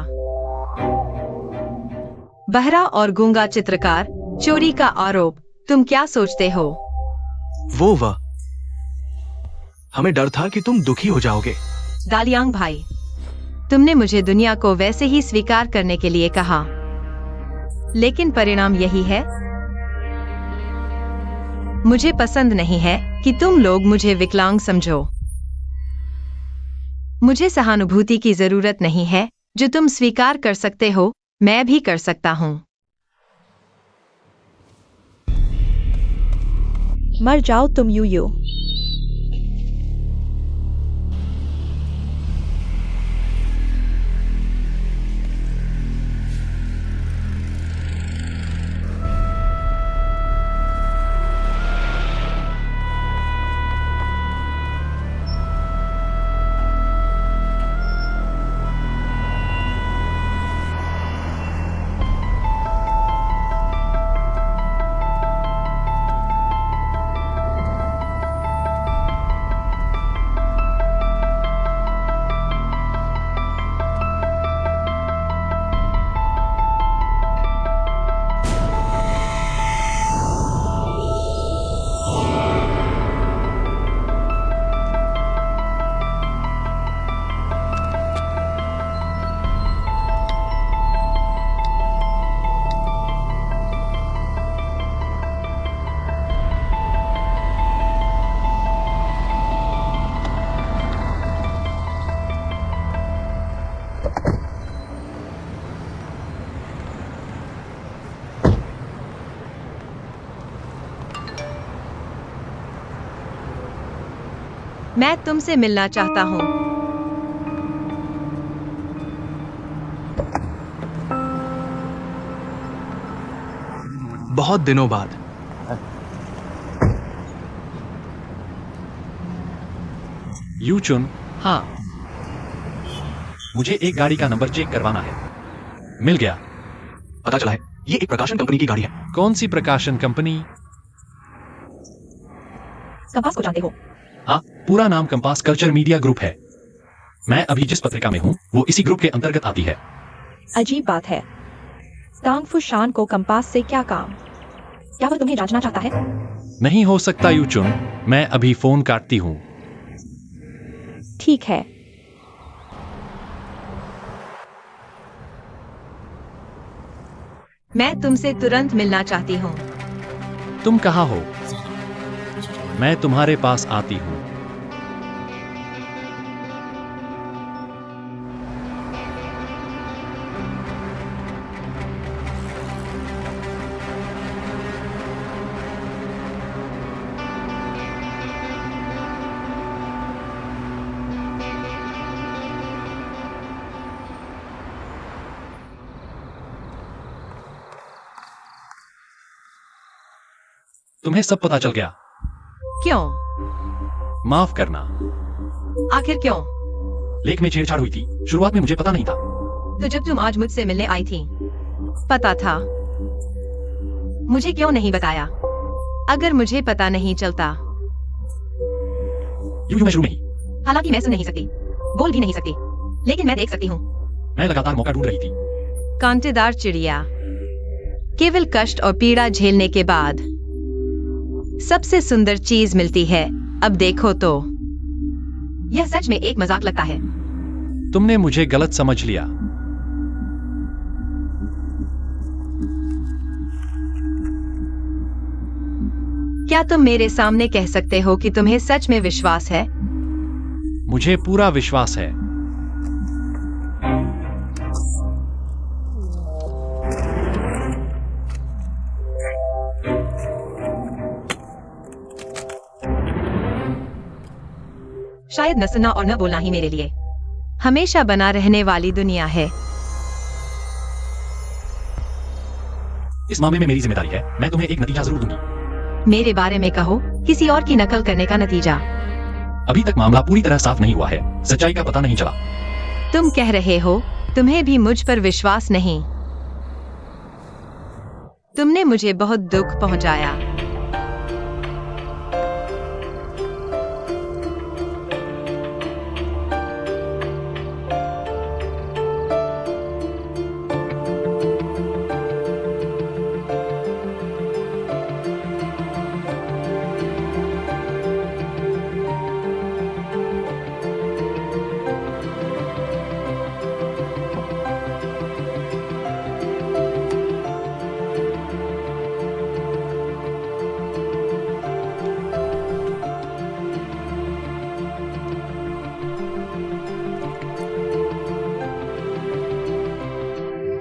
बहरा और गूंगा चित्रकार, चोरी का आरोप। तुम क्या सोचते हो? वो वह। हमें डर था कि तुम दुखी हो जाओगे। दालियांग भाई, तुमने मुझे दुनिया को वैसे ही स्वीकार करने के लिए कहा, लेकिन परिणाम यही है। मुझे पसंद नहीं है कि तुम लोग मुझे विकलांग समझो। मुझे सहानुभूति की जरूरत नहीं है। जो तुम स्वीकार कर सकते हो, मैं भी कर सकता हूँ। मर जाओ तुम यूयू। मैं तुमसे मिलना चाहता हूँ। बहुत दिनों बाद। यूचुन, हाँ, मुझे एक गाड़ी का नंबर चेक करवाना है। मिल गया। पता चला है, ये एक प्रकाशन कंपनी की गाड़ी है। कौन सी प्रकाशन कंपनी? कंपास को जानते हो? हाँ, पूरा नाम कंपास कल्चर मीडिया ग्रुप है। मैं अभी जिस पत्रिका में हूँ वो इसी ग्रुप के अंतर्गत आती है। अजीब बात है, तांग फुशान को कंपास से क्या काम? क्या वो तुम्हें जांचना चाहता है? नहीं हो सकता यूचुन, मैं अभी फोन काटती हूँ। ठीक है। मैं तुमसे तुरंत मिलना चाहती हूँ। तुम कहाँ हो? मैं तुम्हारे पास आती हूँ। तुम्हें सब पता चल गया। क्यों? माफ करना। आखिर क्यों? लेख में छेड़छाड़ हुई थी। शुरुआत में मुझे पता नहीं था। तो जब तुम आज मुझसे मिलने आई थी, पता था। मुझे क्यों नहीं बताया? अगर मुझे पता नहीं चलता। यूं मैं शुरू में ही। हालांकि मैं सुन नहीं सकती, बोल भी नहीं सकती, लेकिन मैं देख सकती हूँ। मैं लगातार मौका ढूंढ रही थी। कांटेदार चिड़िया। केवल कष्ट और पीड़ा झेलने के बाद सबसे सुंदर चीज मिलती है। अब देखो तो। यह सच में एक मजाक लगता है। तुमने मुझे गलत समझ लिया। क्या तुम मेरे सामने कह सकते हो कि तुम्हें सच में विश्वास है? मुझे पूरा विश्वास है। शायद न सुनना और न बोलना ही मेरे लिए हमेशा बना रहने वाली दुनिया है। इस मामले में मेरी जिम्मेदारी है, मैं तुम्हें एक नतीजा जरूर दूंगी। मेरे बारे में कहो, किसी और की नकल करने का नतीजा। अभी तक मामला पूरी तरह साफ नहीं हुआ है, सच्चाई का पता नहीं चला। तुम कह रहे हो तुम्हें भी मुझ पर विश्वास नहीं। तुमने मुझे बहुत दुख पहुंचाया।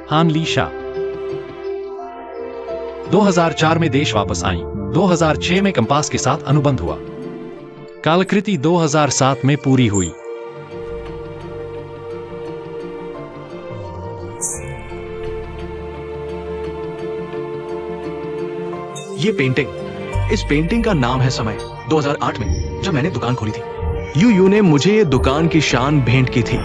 हान लीशा 2004 में देश वापस आई। 2006 में कंपास के साथ अनुबंध हुआ। कालकृति 2007 में पूरी हुई। ये पेंटिंग, इस पेंटिंग का नाम है समय। 2008 में जब मैंने दुकान खोली थी, यूयू ने मुझे ये दुकान की शान भेंट की थी।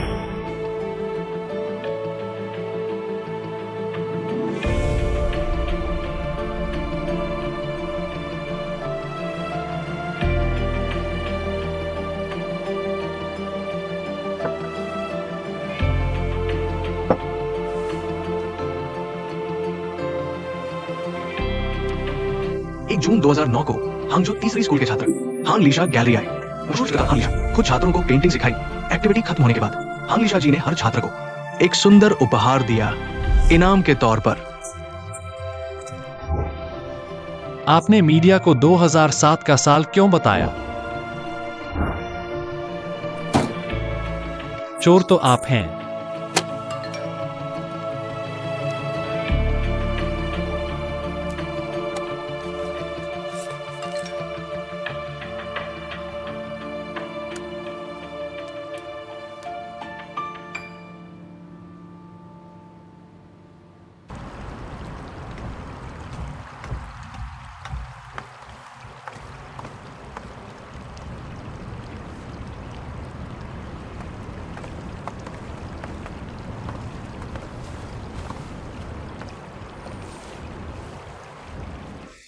जून 2009 को हांगजो तीसरी स्कूल के छात्र हांग लीशा गैलरी आए। मशहूर चित्रकार हांग लीशा खुद छात्रों को पेंटिंग सिखाई। एक्टिविटी खत्म होने के बाद हांग लीशा जी ने हर छात्र को एक सुंदर उपहार दिया इनाम के तौर पर। आपने मीडिया को 2007 का साल क्यों बताया? चोर तो आप हैं।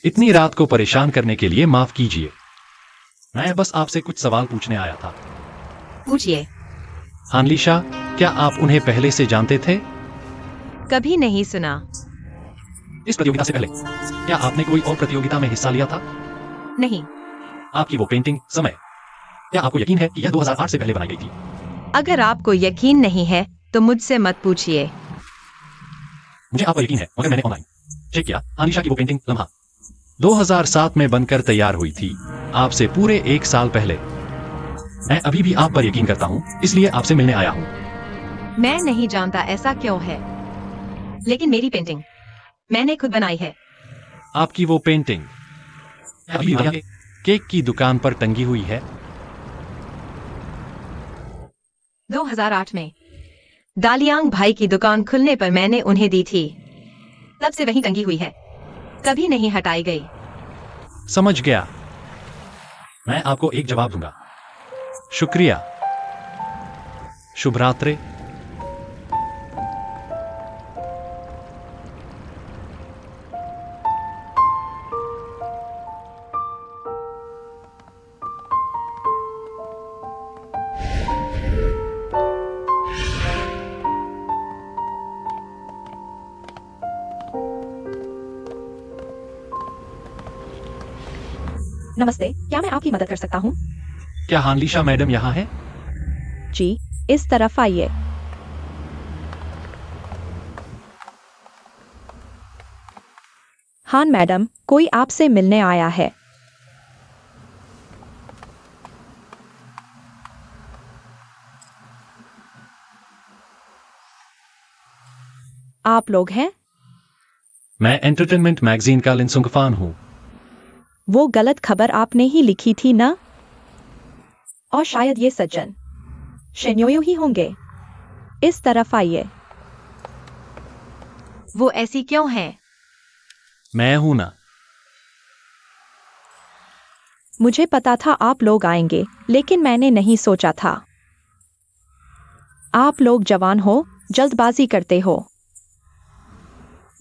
इतनी रात को परेशान करने के लिए माफ कीजिए। मैं बस आपसे कुछ सवाल पूछने आया था। पूछिए। हान लीशा, क्या आप उन्हें पहले से जानते थे? कभी नहीं सुना। इस प्रतियोगिता से पहले क्या आपने कोई और प्रतियोगिता में हिस्सा लिया था? नहीं। आपकी वो पेंटिंग समय, क्या आपको यकीन है कि यह 2008 से पहले बनाई गई थी? अगर आपको यकीन नहीं है तो मुझसे मत पूछिए। मुझे आप पर यकीन है, मगर मैंने ऑनलाइन चेक किया। हान लीशा की वो पेंटिंग लम्हा 2007 में बनकर तैयार हुई थी, आपसे पूरे 1 साल पहले। मैं अभी भी आप पर यकीन करता हूं, इसलिए आपसे मिलने आया हूं। मैं नहीं जानता ऐसा क्यों है, लेकिन मेरी पेंटिंग मैंने खुद बनाई है। आपकी वो पेंटिंग अभी भी केक की दुकान पर टंगी हुई है। 2008 में दालियांग भाई की दुकान खुलने पर मैंने उन्हें दी थी, तब से वहीं टंगी हुई है, कभी नहीं हटाई गई। समझ गया। मैं आपको एक जवाब दूंगा। शुक्रिया। शुभ रात्रि। नमस्ते, क्या मैं आपकी मदद कर सकता हूँ? क्या हान लीशा मैडम यहाँ है? जी, इस तरफ आइए। हान मैडम, कोई आपसे मिलने आया है। आप लोग हैं? मैं एंटरटेनमेंट मैगजीन का लिनसुंग फैन हूँ। वो गलत खबर आपने ही लिखी थी ना? और शायद ये सज्जन शेन्योयो ही होंगे। इस तरफ आइए। वो ऐसी क्यों है? मैं हूं ना। मुझे पता था आप लोग आएंगे, लेकिन मैंने नहीं सोचा था। आप लोग जवान हो, जल्दबाजी करते हो।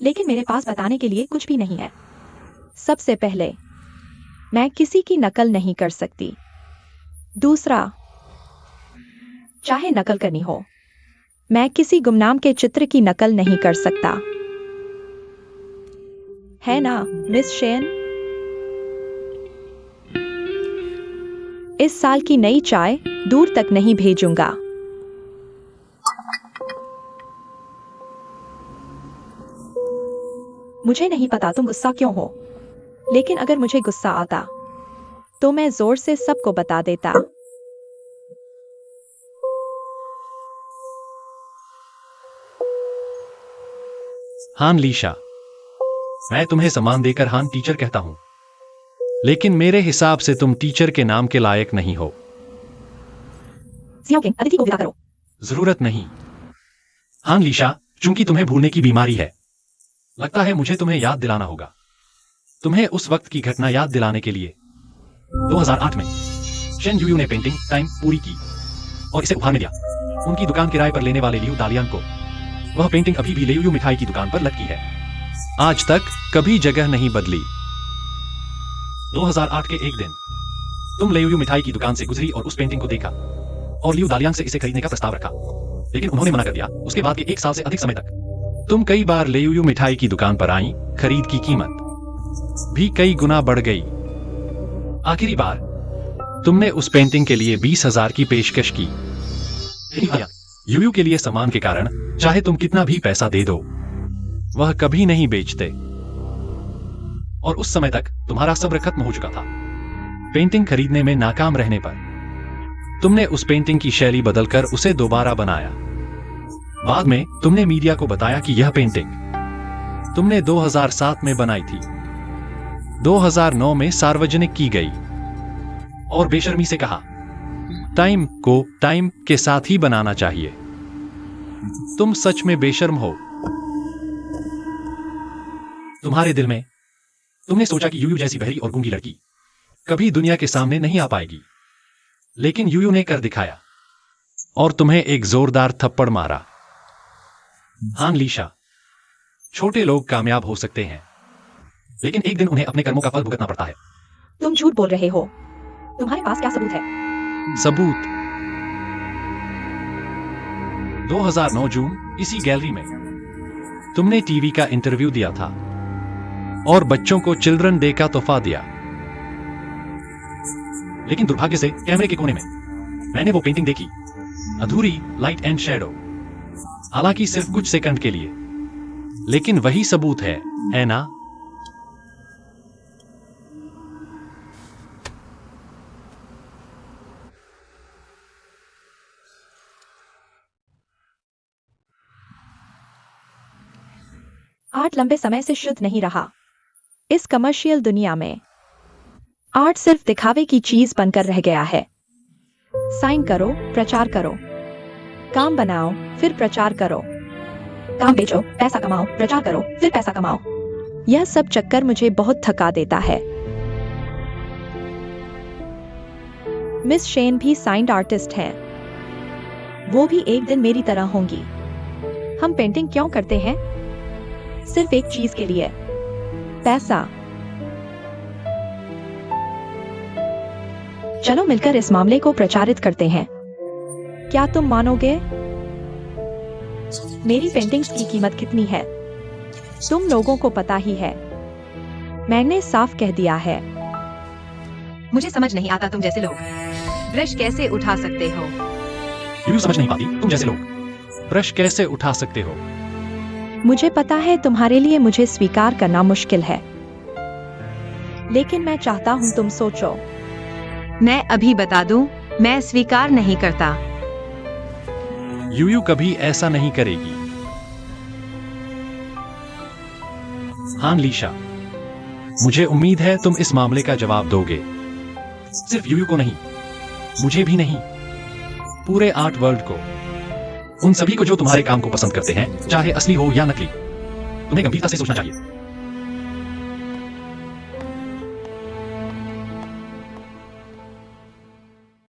लेकिन मेरे पास बताने के लिए कुछ भी नहीं है। सबसे पहले, मैं किसी की नकल नहीं कर सकती। दूसरा, चाहे नकल करनी हो, मैं किसी गुमनाम के चित्र की नकल नहीं कर सकता। है ना, मिस शेन? इस साल की नई चाय दूर तक नहीं भेजूंगा। मुझे नहीं पता तुम गुस्सा क्यों हो, लेकिन अगर मुझे गुस्सा आता तो मैं जोर से सबको बता देता। हान लीशा, मैं तुम्हें सम्मान देकर हान टीचर कहता हूं, लेकिन मेरे हिसाब से तुम टीचर के नाम के लायक नहीं हो। सियाओ किंग, अतिथि को विदा करो। जरूरत नहीं। हान लीशा, चूंकि तुम्हें भूलने की बीमारी है, लगता है मुझे तुम्हें याद दिलाना होगा। तुम्हें उस वक्त की घटना याद दिलाने के लिए 2008 में शेन यूयू ने पेंटिंग टाइम पूरी की और इसे उपहार में दिया। उनकी दुकान किराए पर लेने वाले लियू दालियान को वह पेंटिंग अभी भी लेयू मिठाई की दुकान पर लटकी है। आज तक कभी जगह नहीं बदली। 2008 के एक दिन तुम लेयू मिठाई की दुकान से गुजरी और उस पेंटिंग को देखा और लियू दालियान से इसे खरीदने का प्रस्ताव रखा, लेकिन उन्होंने मना कर दिया। उसके बाद के 1 साल से अधिक समय तक तुम कई बार लेयू मिठाई की दुकान पर आई। खरीद की कीमत भी कई गुना बढ़ गई। आखिरी बार तुमने उस पेंटिंग के लिए 20,000 की पेशकश की। यूयू के लिए सम्मान के कारण चाहे तुम कितना भी पैसा दे दो, वह कभी नहीं बेचते। और उस समय तक तुम्हारा सब्र खत्म हो चुका था। पेंटिंग खरीदने में नाकाम रहने पर तुमने उस पेंटिंग की शैली बदलकर उसे दोबारा बनाया। बाद में तुमने मीडिया को बताया कि यह पेंटिंग तुमने 2007 में बनाई थी। 2009 में सार्वजनिक की गई और बेशर्मी से कहा, टाइम को टाइम के साथ ही बनाना चाहिए। तुम सच में बेशर्म हो। तुम्हारे दिल में तुमने सोचा कि यूयू जैसी बहरी और गूंगी लड़की कभी दुनिया के सामने नहीं आ पाएगी, लेकिन यूयू ने कर दिखाया और तुम्हें एक जोरदार थप्पड़ मारा। हान लीशा, छोटे लोग कामयाब हो सकते हैं, लेकिन एक दिन उन्हें अपने कर्मों का फल भुगतना पड़ता है। तुम झूठ बोल रहे हो। तुम्हारे पास क्या सबूत है? सबूत 2009 जून इसी गैलरी में तुमने टीवी का इंटरव्यू दिया था और बच्चों को चिल्ड्रन डे का तोहफा दिया। लेकिन दुर्भाग्य से कैमरे के कोने में मैंने वो पेंटिंग देखी, अधूरी लाइट एंड शैडो, हालांकि सिर्फ कुछ सेकंड के लिए, लेकिन वही सबूत है ना? आर्ट लंबे समय से शुद्ध नहीं रहा। इस कमर्शियल दुनिया में आर्ट सिर्फ दिखावे की चीज बनकर रह गया है। साइन करो, प्रचार करो, काम बनाओ, फिर प्रचार करो, काम बेचो, पैसा कमाओ, प्रचार करो, फिर पैसा कमाओ। यह सब चक्कर मुझे बहुत थका देता है। मिस शेन भी साइंड आर्टिस्ट हैं। वो भी एक दिन मेरी तरह होंगी। हम पेंटिंग क्यों करते हैं? सिर्फ एक चीज के लिए, पैसा। चलो मिलकर इस मामले को प्रचारित करते हैं। क्या तुम मानोगे? मेरी पेंटिंग्स की कीमत कितनी है तुम लोगों को पता ही है। मैंने साफ कह दिया है। मुझे समझ नहीं आता तुम जैसे लोग ब्रश कैसे उठा सकते हो। यूयू समझ नहीं पाती तुम जैसे लोग ब्रश कैसे उठा सकते हो। मुझे पता है तुम्हारे लिए मुझे स्वीकार करना मुश्किल है, लेकिन मैं चाहता हूं तुम सोचो। मैं अभी बता दूं, मैं स्वीकार नहीं करता। यूयू कभी ऐसा नहीं करेगी। हान लीशा, मुझे उम्मीद है तुम इस मामले का जवाब दोगे। सिर्फ यूयू को नहीं, मुझे भी नहीं, पूरे आर्ट वर्ल्ड को, उन सभी को जो तुम्हारे काम को पसंद करते हैं, चाहे असली हो या नकली। तुम्हें गंभीरता से सोचना चाहिए।